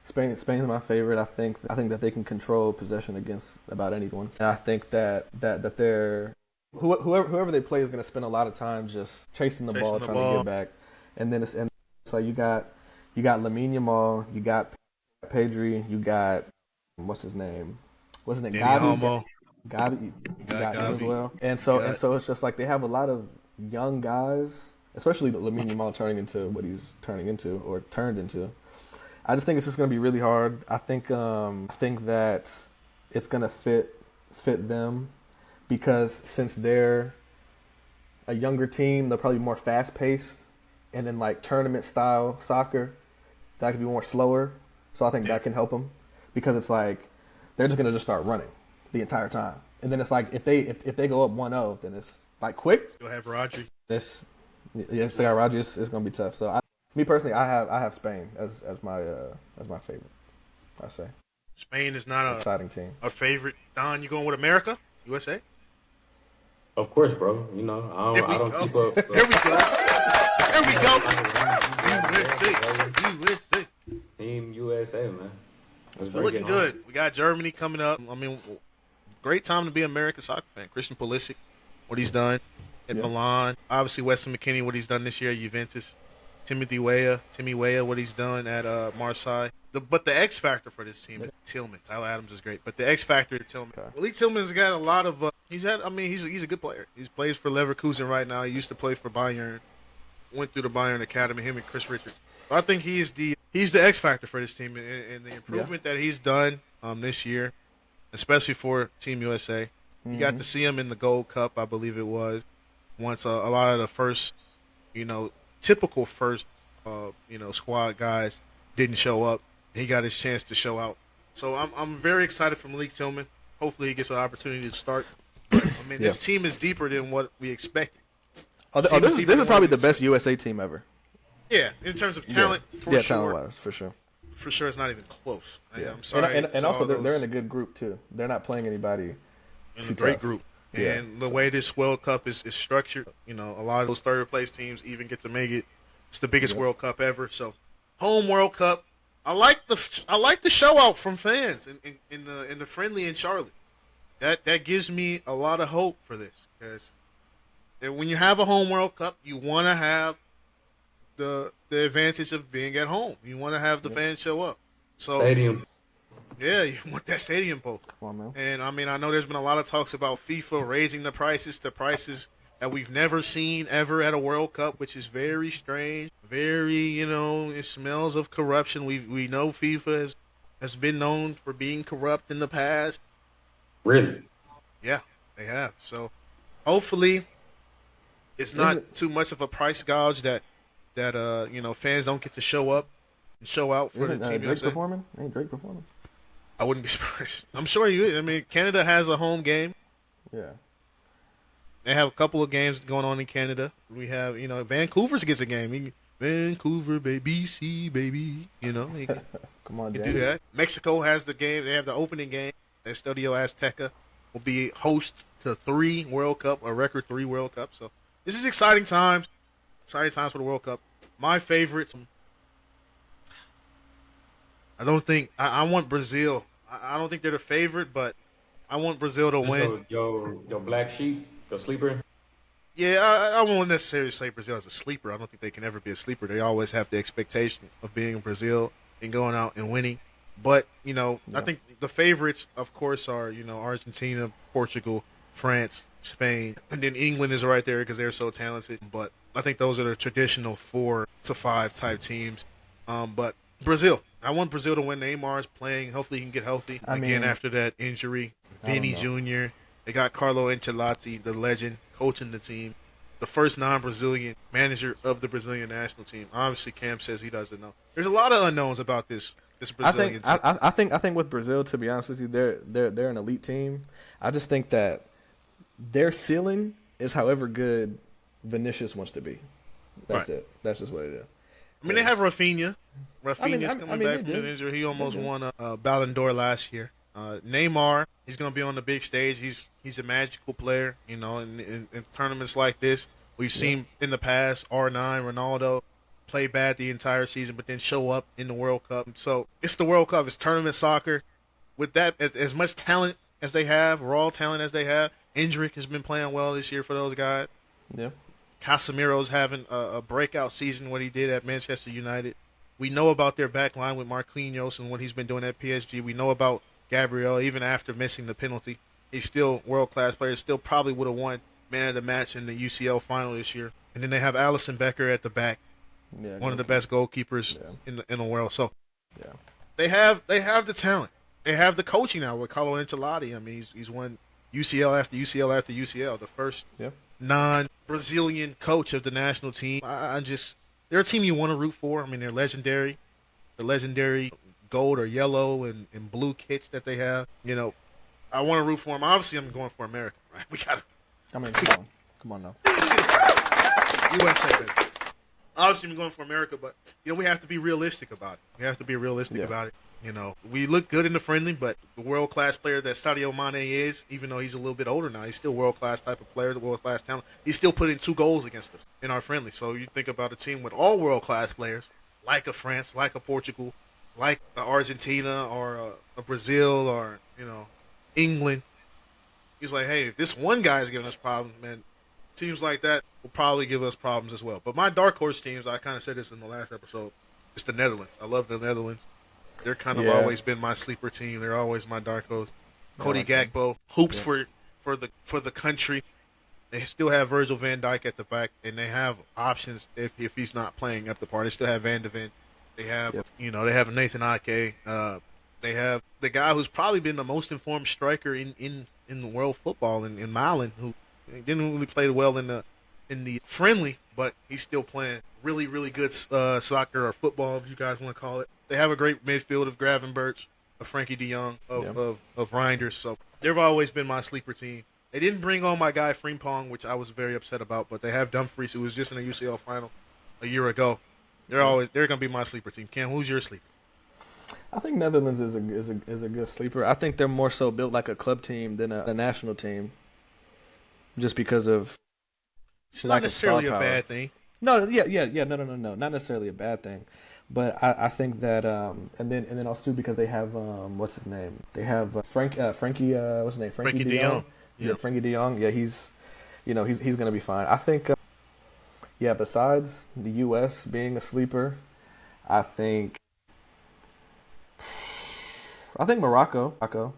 Spain's my favorite. I think that they can control possession against about anyone. And I think that they're whoever they play is going to spend a lot of time just chasing the ball, trying to get back. And then it's like you got Lamine Yamal, you got Pedri, you got what's his name? Danny Gavi? Olmo. Gavi, you got him as Gavi. well. And so it's just like they have a lot of young guys, especially Lamine Yamal turning into what he's turning into or turned into. I just think it's just going to be really hard. I think that it's going to fit them because since they're a younger team, they're probably more fast paced, and then like tournament style soccer, that could be more slower. So I think that can help them because it's like they're just going to just start running the entire time, and then it's like if they go up 1-0, then it's like quick. You'll have Rodri. Rodgers, it's going to be tough. So me personally, I have Spain as my favorite. I say Spain is not exciting team. a favorite. Don, you going with America? USA? Of course, bro. You know, I don't keep up. Here we go. Here we go. USA. Team USA, man. Let's We're bring looking it good. We got Germany coming up. I mean, great time to be an American soccer fan. Christian Pulisic, what he's done at Milan. Obviously, Weston McKennie, what he's done this year at Juventus. Timmy Weah, what he's done at Marseille. But the X factor for this team is Tillman. Tyler Adams is great, but the X factor is Tillman. Okay. Well, Tillman's got a lot of. He's a good player. He plays for Leverkusen right now. He used to play for Bayern. Went through the Bayern Academy. Him and Chris Richards. But I think he's the X factor for this team, and the improvement that he's done this year, especially for Team USA. You got to see him in the Gold Cup, I believe it was. Once a lot of the first, typical first, squad guys didn't show up. He got his chance to show out. So I'm very excited for Malik Tillman. Hopefully he gets an opportunity to start. But, I mean, this team is deeper than what we expected. This is probably the best USA team ever. Yeah, in terms of talent, for sure. Talent-wise, for sure. For sure, it's not even close. Yeah. I'm sorry. And also, they're in a good group, too. They're not playing anybody in too a great tough. group. Yeah, And the way this World Cup is structured, a lot of those third-place teams even get to make it. It's the biggest World Cup ever. So, home World Cup. I like the show out from fans in the friendly in Charlotte. That gives me a lot of hope for this because when you have a home World Cup, you want to have the advantage of being at home. You want to have the fans show up. So Stadium. yeah, you want that stadium post. Come on, man. And I mean, I know there's been a lot of talks about FIFA raising the prices to prices that we've never seen ever at a World Cup, which is very strange. Very, it smells of corruption. We know FIFA has been known for being corrupt in the past. Really? Yeah, they have. So hopefully it's not too much of a price gouge that fans don't get to show up and show out for Isn't the team. Drake performing? Ain't Drake performing? I wouldn't be surprised. I'm sure he is. I mean, Canada has a home game. Yeah. They have a couple of games going on in Canada. We have, Vancouver gets a game. Vancouver, baby, BC, baby. He can Come on, do James. that. Mexico has the game. They have the opening game. Estadio Azteca will be host to a record 3 World Cup. So this is exciting times. Exciting times for the World Cup. My favorites. I want Brazil. I don't think they're the favorite, but I want Brazil to win. Your black sheep, your sleeper. Yeah, I won't necessarily say Brazil as a sleeper. I don't think they can ever be a sleeper. They always have the expectation of being in Brazil and going out and winning. But I Yeah. think the favorites, of course, are Argentina, Portugal, France, Spain, and then England is right there because they're so talented. But I think those are the traditional 4 to 5 type teams. But Brazil, I want Brazil to win. Neymar's playing. Hopefully, he can get healthy I again mean, after that injury. I don't Vinny know. Jr. They got Carlo Ancelotti, the legend, coaching the team. The first non-Brazilian manager of the Brazilian national team. Obviously, Cam says he doesn't know. There's a lot of unknowns about this I think Brazilian team. I think with Brazil, to be honest with you, they're an elite team. I just think that their ceiling is however good Vinicius wants to be. That's Right. it. That's just what it is. I mean, they have Rafinha. I mean, Rafinha's I coming mean, back they from do. an injury. He almost do. won a Ballon d'Or last year. Neymar, he's going to be on the big stage. He's a magical player, in tournaments like this. We've seen in the past R9, Ronaldo, play bad the entire season, but then show up in the World Cup. So it's the World Cup. It's tournament soccer. With that, as much talent as they have, raw talent as they have, Endrick has been playing well this year for those guys. Yeah. Casemiro's having a breakout season, what he did at Manchester United. We know about their back line with Marquinhos and what he's been doing at PSG. We know about Gabriel, even after missing the penalty. He's still world-class player. Still probably would have won man of the match in the UCL final this year. And then they have Alisson Becker at the back, Yeah. one of the best goalkeepers in the world. So Yeah. they have the talent. They have the coaching now with Carlo Ancelotti. I mean, he's won UCL after UCL after UCL. The first Yeah. non-Brazilian coach of the national team. They're a team you want to root for. I mean, they're legendary. The legendary gold or yellow and blue kits that they have. I want to root for them. Obviously, I'm going for America. Right? We got I mean, come on now. USA, baby. Obviously, I'm going for America, but we have to be realistic about it. We have to be realistic about it. We look good in the friendly, but the world-class player that Sadio Mane is, even though he's a little bit older now, he's still world-class type of player, the world-class talent. He's still putting 2 goals against us in our friendly. So you think about a team with all world-class players, like a France, like a Portugal, like a Argentina or a Brazil or, England. He's like, hey, if this one guy is giving us problems, man, teams like that will probably give us problems as well. But my dark horse teams, I kind of said this in the last episode, it's the Netherlands. I love the Netherlands. They're kind of always been my sleeper team. They're always my dark horse. Cody Gakpo hoops for the country. They still have Virgil van Dijk at the back, and they have options if he's not playing up the part. They still have Van de Ven. They have they have Nathan Ake. They have the guy who's probably been the most informed striker in the world football in Milan, who didn't really play well in the friendly, but he's still playing really, really good soccer or football, if you guys want to call it. They have a great midfield of Gravenberch, of Frankie de Jong, of Reinders. So they've always been my sleeper team. They didn't bring on my guy Frimpong, which I was very upset about, but they have Dumfries, who was just in the UCL final a year ago. They're going to be my sleeper team. Cam, who's your sleeper? I think Netherlands is a good sleeper. I think they're more so built like a club team than a national team, just because of It's not necessarily a bad thing. No, no, not necessarily a bad thing, but I think that and then also because they have what's his name? They have Frankie what's his name? Frankie de Jong. Yeah, Frankie de Jong. Yeah, he's gonna be fine. I think. Besides the U.S. being a sleeper, I think Morocco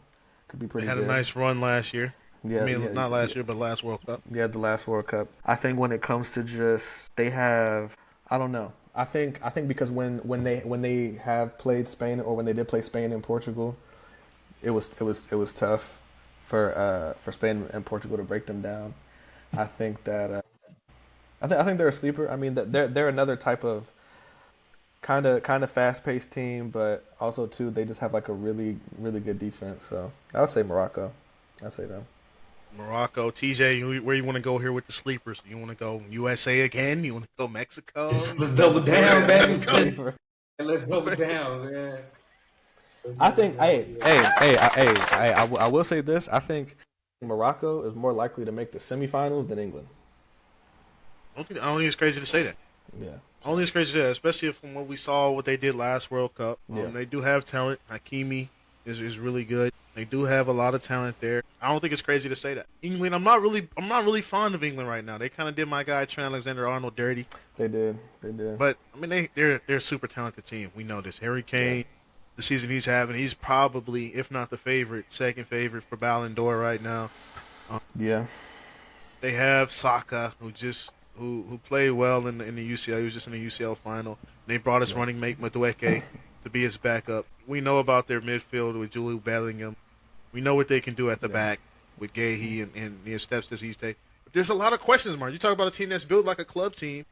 could be pretty They had good. a nice run last year. Yeah, Not last year, but last World Cup. Yeah, the last World Cup. I think when it comes to they have, I don't know. I think because when they have played Spain or when they did play Spain and Portugal, it was tough for Spain and Portugal to break them down. I think that I think they're a sleeper. I mean, they're another type of kind of fast-paced team, but also too they just have like a really really good defense. So I'll say Morocco. I'll say them. Morocco. TJ, where you want to go here with the sleepers? You want to go USA again? You want to go Mexico? Let's double down, baby. Sleeper. Let's double down, man. I think. I will say this. I think Morocco is more likely to make the semifinals than England. I don't think it's crazy to say that. Yeah. I don't think it's crazy to say that, especially from what we saw, what they did last World Cup. Yeah. They do have talent. Hakimi is really good. They do have a lot of talent there. I don't think it's crazy to say that. England, I'm not really fond of England right now. They kind of did my guy Trent Alexander-Arnold dirty. They did. But I mean, they're a super talented team. We know this. Harry Kane, the season he's having. He's probably, if not the favorite, second favorite for Ballon d'Or right now. Yeah. They have Saka, who played well in the UCL. He was just in the UCL final. They brought his running mate Madueke to be his backup. We know about their midfield with Julian Bellingham. We know what they can do at the back with Gahey and the steps that he's taking. But there's a lot of questions, Mark. You talk about a team that's built like a club team.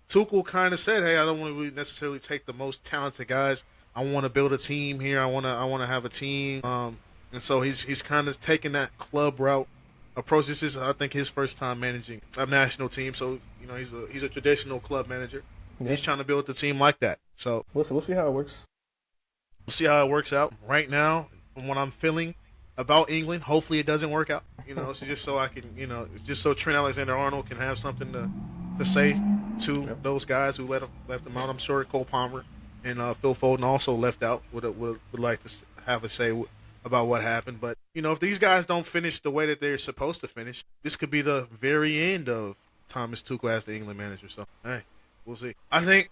Tuchel kind of said, "Hey, I don't want to really necessarily take the most talented guys. I want to build a team here. I want to have a team." And so he's kind of taking that club route approach. This is, I think, his first time managing a national team. So he's a traditional club manager. Yeah. He's trying to build the team like that. So We'll see how it works. we'll see how it works out. Right now, from what I'm feeling about England, hopefully it doesn't work out. So just so I can, just so Trent Alexander-Arnold can have something to say to those guys who left him out. I'm sure Cole Palmer and Phil Foden also left out. Would like to have a say about what happened. But if these guys don't finish the way that they're supposed to finish, this could be the very end of Thomas Tuchel as the England manager. So hey, we'll see. I think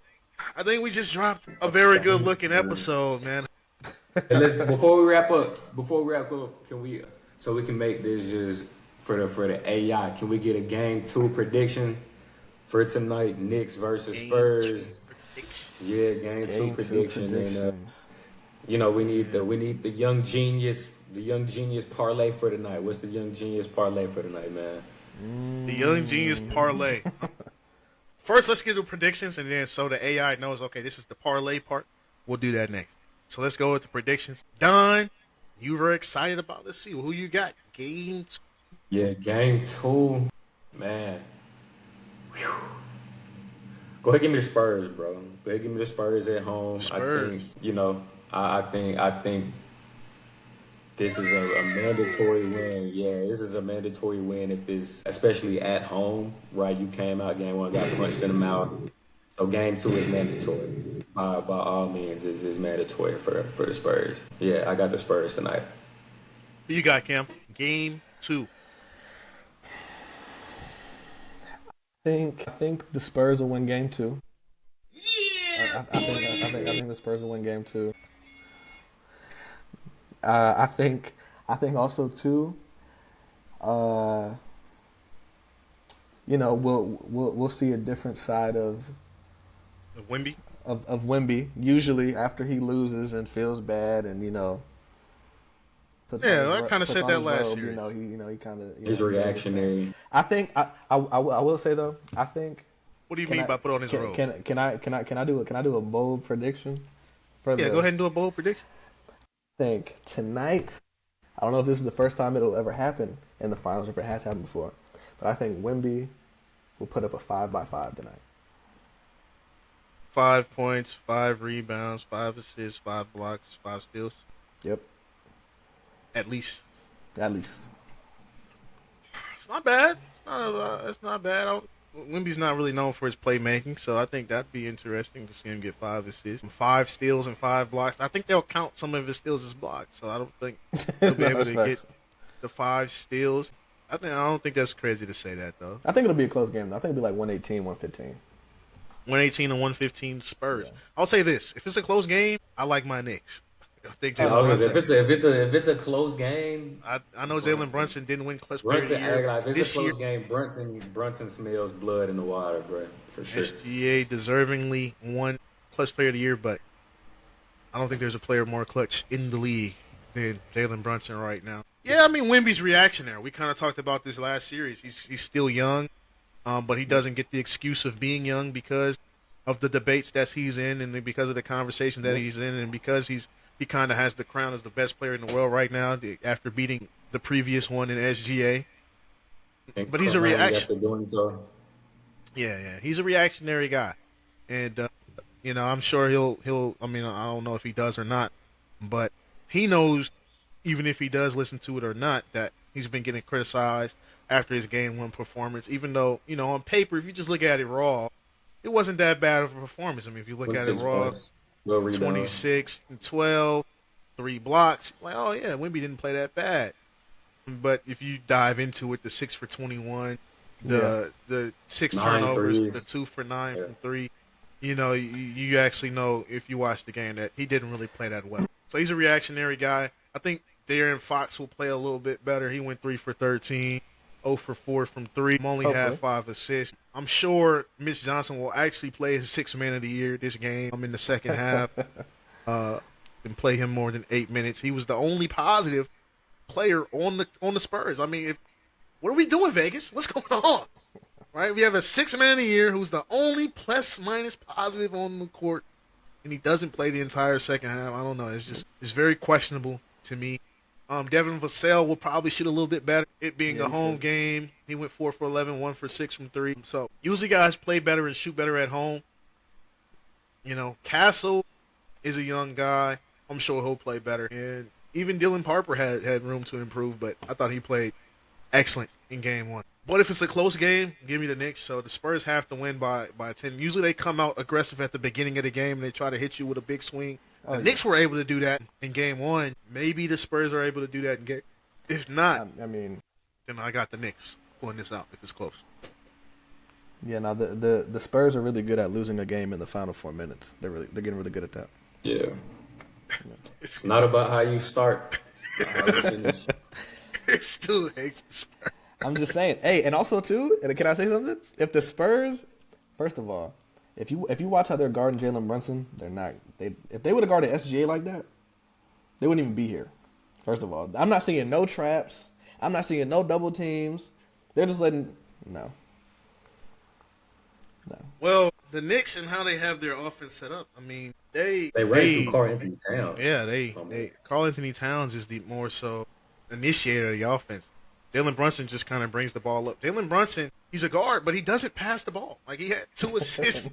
we just dropped a very good looking episode, man. And before we wrap up, can we, so we can make this just for the AI, can we get a game 2 prediction for tonight? Knicks versus Spurs. Yeah, game 2 prediction. And we need the young genius parlay for tonight. What's the young genius parlay for tonight, man? The young genius parlay. First, let's get the predictions, and then so the AI knows, okay, this is the parlay part. We'll do that next. So let's go with the predictions. Don, you were excited about. Let's see who you got. Game 2. Yeah, game 2, man. Whew. Go ahead, give me the Spurs, bro. Go ahead, give me the Spurs at home. Spurs. I think this is a mandatory win. Yeah, this is a mandatory win if this, especially at home, right? You came out game 1, got punched in the mouth. So game 2 is mandatory. By all means, is mandatory for the Spurs. Yeah, I got the Spurs tonight. Who you got, Cam? Game 2. I think the Spurs will win game 2. Yeah. I think the Spurs will win game 2. I think also too. We'll see a different side of Wemby. Of Wemby. Usually after he loses and feels bad, and I kind of said that last year. He kind of his reactionary. I think I will say though. I think. What do you mean by put on his robe? Can I do a bold prediction? Go ahead and do a bold prediction. I think tonight, I don't know if this is the first time it'll ever happen in the finals, if it has happened before, but I think Wemby will put up a 5-by-5 tonight. 5 points, 5 rebounds, 5 assists, 5 blocks, 5 steals. Yep. At least. It's not bad. It's not bad. Wemby's not really known for his playmaking, so I think that'd be interesting to see him get 5 assists, 5 steals, and 5 blocks. I think they'll count some of his steals as blocks, so I don't think he'll be able to get the 5 steals. I don't think that's crazy to say that, though. I think it'll be a close game, though. I think it'll be like 118, 115. 118 and 115 Spurs. Yeah. I'll say this: if it's a close game, I like my Knicks. If it's a close game, I know Jalen Brunson didn't win clutch player of the the year. If it's a close game, Brunson smells blood in the water, bro, for sure. SGA deservingly won clutch player of the year, but I don't think there's a player more clutch in the league than Jalen Brunson right now. Yeah, I mean Wemby's reaction there. We kind of talked about this last series. He's still young, but he doesn't get the excuse of being young because of the debates that he's in, and because of the conversation that he's in, and because he kind of has the crown as the best player in the world right now after beating the previous one in SGA. But he's a reaction. Yeah, he's a reactionary guy, and I'm sure he'll. I mean, I don't know if he does or not, but he knows, even if he does listen to it or not, that he's been getting criticized after his game 1 performance. Even though on paper, if you just look at it raw, it wasn't that bad of a performance. I mean, if you look at it raw. 26 and 12, 3 blocks. Like, oh yeah, Wemby didn't play that bad. But if you dive into it, the 6 for 21, the 6 turnovers, the 2 for 9 from 3, you actually know if you watch the game that he didn't really play that well. So he's a reactionary guy. I think De'Aaron Fox will play a little bit better. He went 3 for 13, 0 for 4 from 3. Only Hopefully. had 5 assists. I'm sure Mitch Johnson will actually play his 6th man of the year this game. I'm in the second half. And play him more than 8 minutes. He was the only positive player on the Spurs. I mean, what are we doing, Vegas? What's going on? Right? We have a 6th man of the year who's the only plus minus positive on the court, and he doesn't play the entire second half. I don't know. It's very questionable to me. Devin Vassell will probably shoot a little bit better. It being a home game, he went 4 for 11, 1 for 6 from 3. So usually guys play better and shoot better at home. You know, Castle is a young guy. I'm sure he'll play better. And even Dylan Harper had room to improve, but I thought he played excellent in game 1. But if it's a close game, give me the Knicks. So the Spurs have to win by 10. Usually they come out aggressive at the beginning of the game and they try to hit you with a big swing. The Knicks were able to do that in game 1. Maybe the Spurs are able to do that in game. If not, then I got the Knicks pulling this out if it's close. Yeah, now the Spurs are really good at losing a game in the final 4 minutes. They're getting really good at that. Yeah. It's not about how you start. It's about how you finish. It still hates the Spurs. I'm just saying. Hey, and also too, and can I say something? If the Spurs, first of all, if you watch how they're guarding Jalen Brunson, they're not. If they would have guarded SGA like that, they wouldn't even be here. First of all, I'm not seeing no traps. I'm not seeing no double teams. They're just letting no. Well, the Knicks and how they have their offense set up. I mean, they ran through Karl Anthony Towns. Yeah, Karl Anthony Towns is the more so initiator of the offense. Jalen Brunson just kind of brings the ball up. Jalen Brunson, he's a guard, but he doesn't pass the ball. Like, he had 2 assists.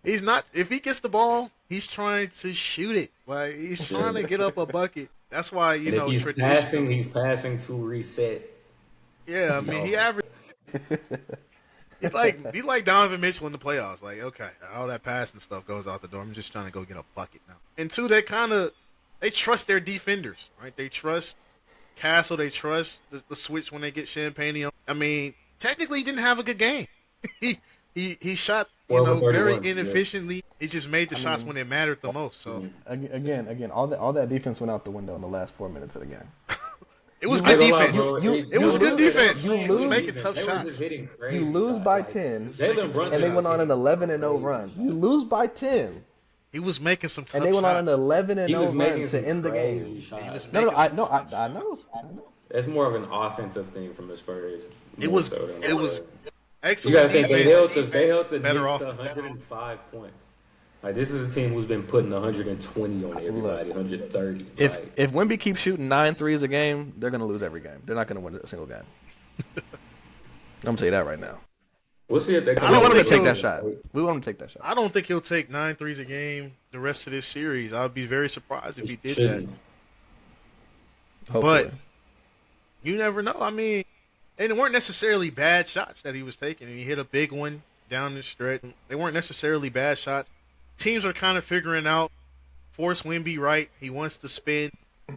He's not. If he gets the ball, he's trying to shoot it. Like, he's trying to get up a bucket. That's why if he's passing, he's passing to reset. Yeah, I mean, he averaged. He's like Donovan Mitchell in the playoffs. Like, okay, all that passing stuff goes out the door. I'm just trying to go get a bucket now. And 2, they trust their defenders, right? They trust Castle. They trust the switch when they get Champagne. I mean, technically, he didn't have a good game. he shot very inefficiently. He just made the shots when it mattered the most. So again, all that defense went out the window in the last 4 minutes of the game. It was good defense. It was good defense. You lose making tough shots. You lose by 10, and they went on an 11-0 run. You lose by 10. He was making some tough shots. And they went on an 11-0 run to end the game. No, I know. It's more of an offensive thing from the Spurs. It was excellent. You got to think they held the Knicks better to off. 105 points. Like, this is a team who's been putting 120 on everybody, 130. If Wemby keeps shooting 9 threes a game, they're going to lose every game. They're not going to win a single game. I'm going to tell you that right now. We'll see if they come. I don't want him to take that shot. We want him to take that shot. I don't think he'll take 9 threes a game the rest of this series. I would be very surprised if he did that. Hopefully. But you never know. I mean, and they weren't necessarily bad shots that he was taking. And he hit a big one down the stretch. They weren't necessarily bad shots. Teams are kind of figuring out, force Wemby right. He wants to spin.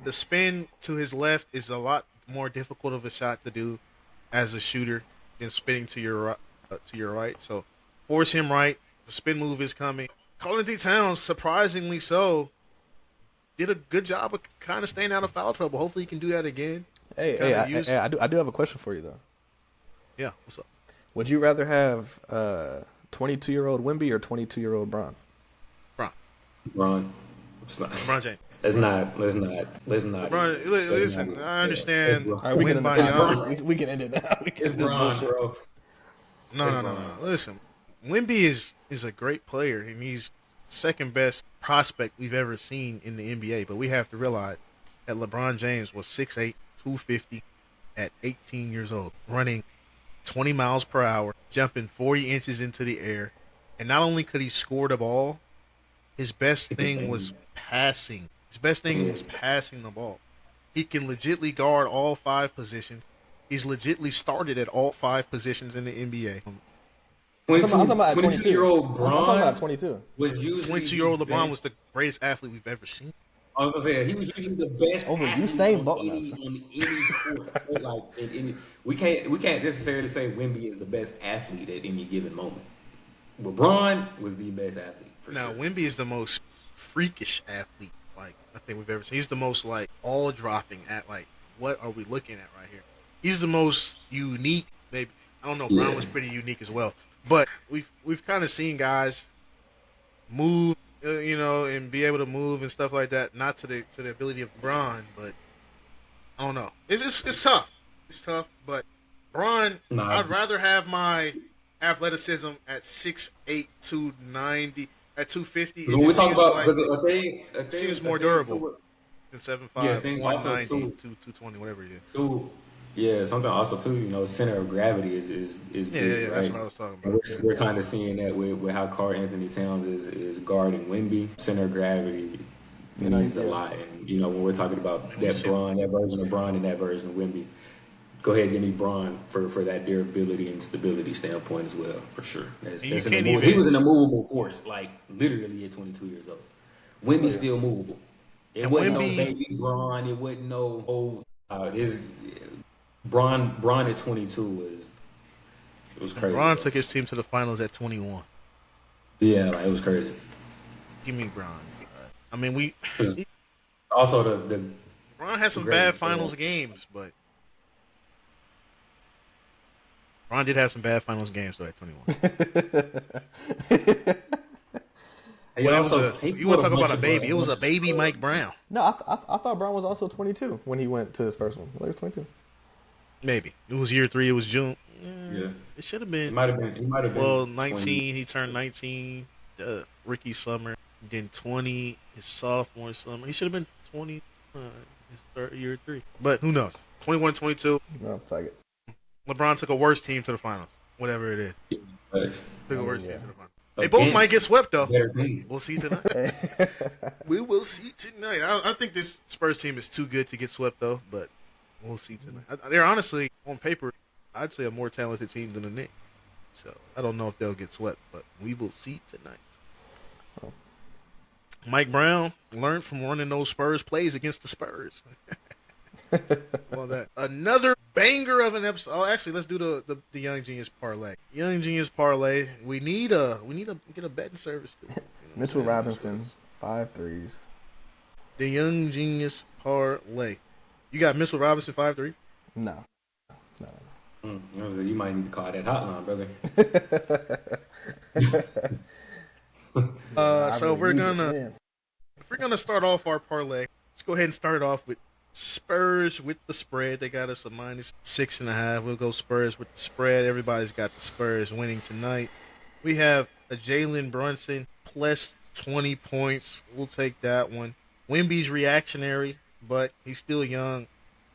The spin to his left is a lot more difficult of a shot to do as a shooter than spinning to your right. So force him right. The spin move is coming. Karl Anthony Towns, surprisingly so, did a good job of kind of staying out of foul trouble. Hopefully he can do that again. Hey, I do have a question for you, though. Yeah, what's up? Would you rather have 22-year-old Wemby or 22-year-old Bron? Bron. It's not. LeBron James. Let's not. LeBron, listen, I understand. Win by we can end it now. It's Bron, bro. No. Listen, Wemby is a great player, and he's second best prospect we've ever seen in the NBA. But we have to realize that LeBron James was 6'8", 250 at 18 years old, running 20 miles per hour, jumping 40 inches into the air. And not only could he score the ball, his best thing was passing. His best thing was passing the ball. He can legitly guard all 5 positions. He's legitly started at all 5 positions in the NBA. 22-year-old Bron. I'm talking about 22. Was usually 22-year-old LeBron was the greatest athlete we've ever seen. I was gonna say he was usually the best over athlete Usain Bolt. on any court. We can't necessarily say Wemby is the best athlete at any given moment. LeBron was the best athlete. Now, Wemby is the most freakish athlete, like I think we've ever seen. He's the most like all dropping at like what are we looking at right here? He's the most unique. Maybe I don't know. Brown was pretty unique as well, but we've kind of seen guys move, and be able to move and stuff like that. Not to the ability of Braun, but I don't know. It's tough. It's tough, but Braun, Nah. I'd rather have my athleticism at 6'8", 290, at 250. It When we just talk seems about like a thing, seems more durable than 7'5", Yeah, I think also 190, too. 220, whatever it is. Too, yeah, something also too. Center of gravity is big, Yeah, right? that's what I was talking And about. we're kind of seeing that with how Carl Anthony Towns is guarding Wemby. Center of gravity means a lot, and when we're talking about that version of Braun and that version of Wemby, go ahead and give me Braun for that durability and stability standpoint as well, for sure. You That's can't he even- was an immovable force, like literally at 22 years old. Wemby's still movable. It And wasn't Wemby- no baby Braun. It wasn't no old. His Braun at 22 was crazy. Braun bro. took his team to the finals at 21. Yeah, like, it was crazy. Give me Braun. I mean, 'Cause Also, the Braun had some Great, bad yeah. finals games, but Braun did have some bad finals games though at 21. he But also you want to talk about a baby? It was a bunch of baby scrubs. Mike Brown. No, I thought Brown was also 22 when he went to his first one. He was 22. Maybe it was year 3. It was June. Yeah, It should have he been. might have been. He might have been. Well, 20. 19. He turned 19. Ricky Summer. Then 20. His sophomore summer. He should have been 20. His third year 3. But who knows? 21, 22. No, fuck it. LeBron took a worse team to the finals. Whatever it is, Thanks. took a worse yeah. team to the finals. They both might get swept though. Better team. We'll see tonight. We will see tonight. I think this Spurs team is too good to get swept though, but we'll see tonight. They're honestly, on paper, I'd say a more talented team than the Knicks. So I don't know if they'll get swept, but we will see tonight. Oh. Mike Brown learned from running those Spurs plays against the Spurs. Well, that another banger of an episode. Oh, actually, let's do the Young Genius parlay. Young Genius parlay. We need to get a betting service. Too, Mitchell Robinson, 5 threes. The Young Genius parlay. You got Mitchell Robinson 5'3"? No. You might need to call that hotline, brother. So if we're gonna start off our parlay, let's go ahead and start it off with Spurs with the spread. They got us a -6.5. We'll go Spurs with the spread. Everybody's got the Spurs winning tonight. We have a Jalen Brunson plus 20 points. We'll take that one. Wemby's reactionary, but he's still young.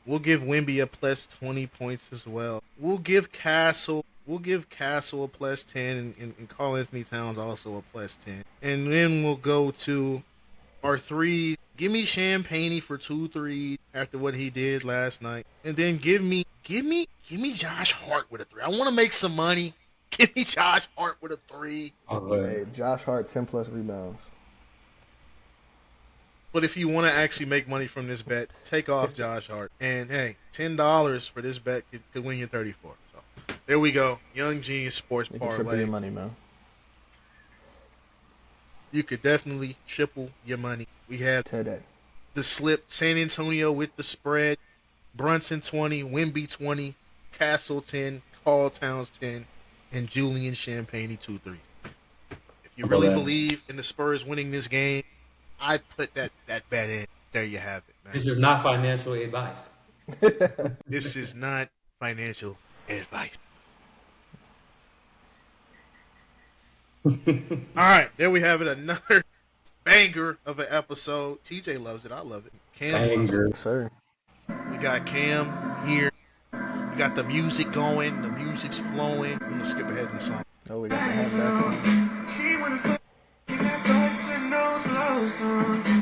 We'll give Wemby a plus 20 points as well. We'll give Castle a plus 10 and Karl Anthony Towns also a plus 10. And then we'll go to our three. Give me Champagne for 2 threes after what he did last night. And then give me Josh Hart with a 3. I want to make some money. Give me Josh Hart with a 3. Hey, Josh Hart, 10 plus rebounds. But if you want to actually make money from this bet, take off Josh Hart. And hey, $10 for this bet could win you 34. So there we go. Young Genius Sports You can triple parlay. your money, man. You could definitely triple your money. We have Today. the slip, San Antonio with the spread, Brunson 20, Wemby 20, Castle 10, Karl Towns 10, and Julian Champagne 2 3. If you really believe in the Spurs winning this game, I put that bet in. There you have it, man. This is not financial advice. This is not financial advice. All right, there we have it. Another banger of an episode. TJ loves it. I love it. Cam loves it. Banger. Yes, sir. We got Cam here. We got the music going. The music's flowing. I'm gonna skip ahead in the song. Oh, we got the hat back on. She wanna fuck in that box and no slow song.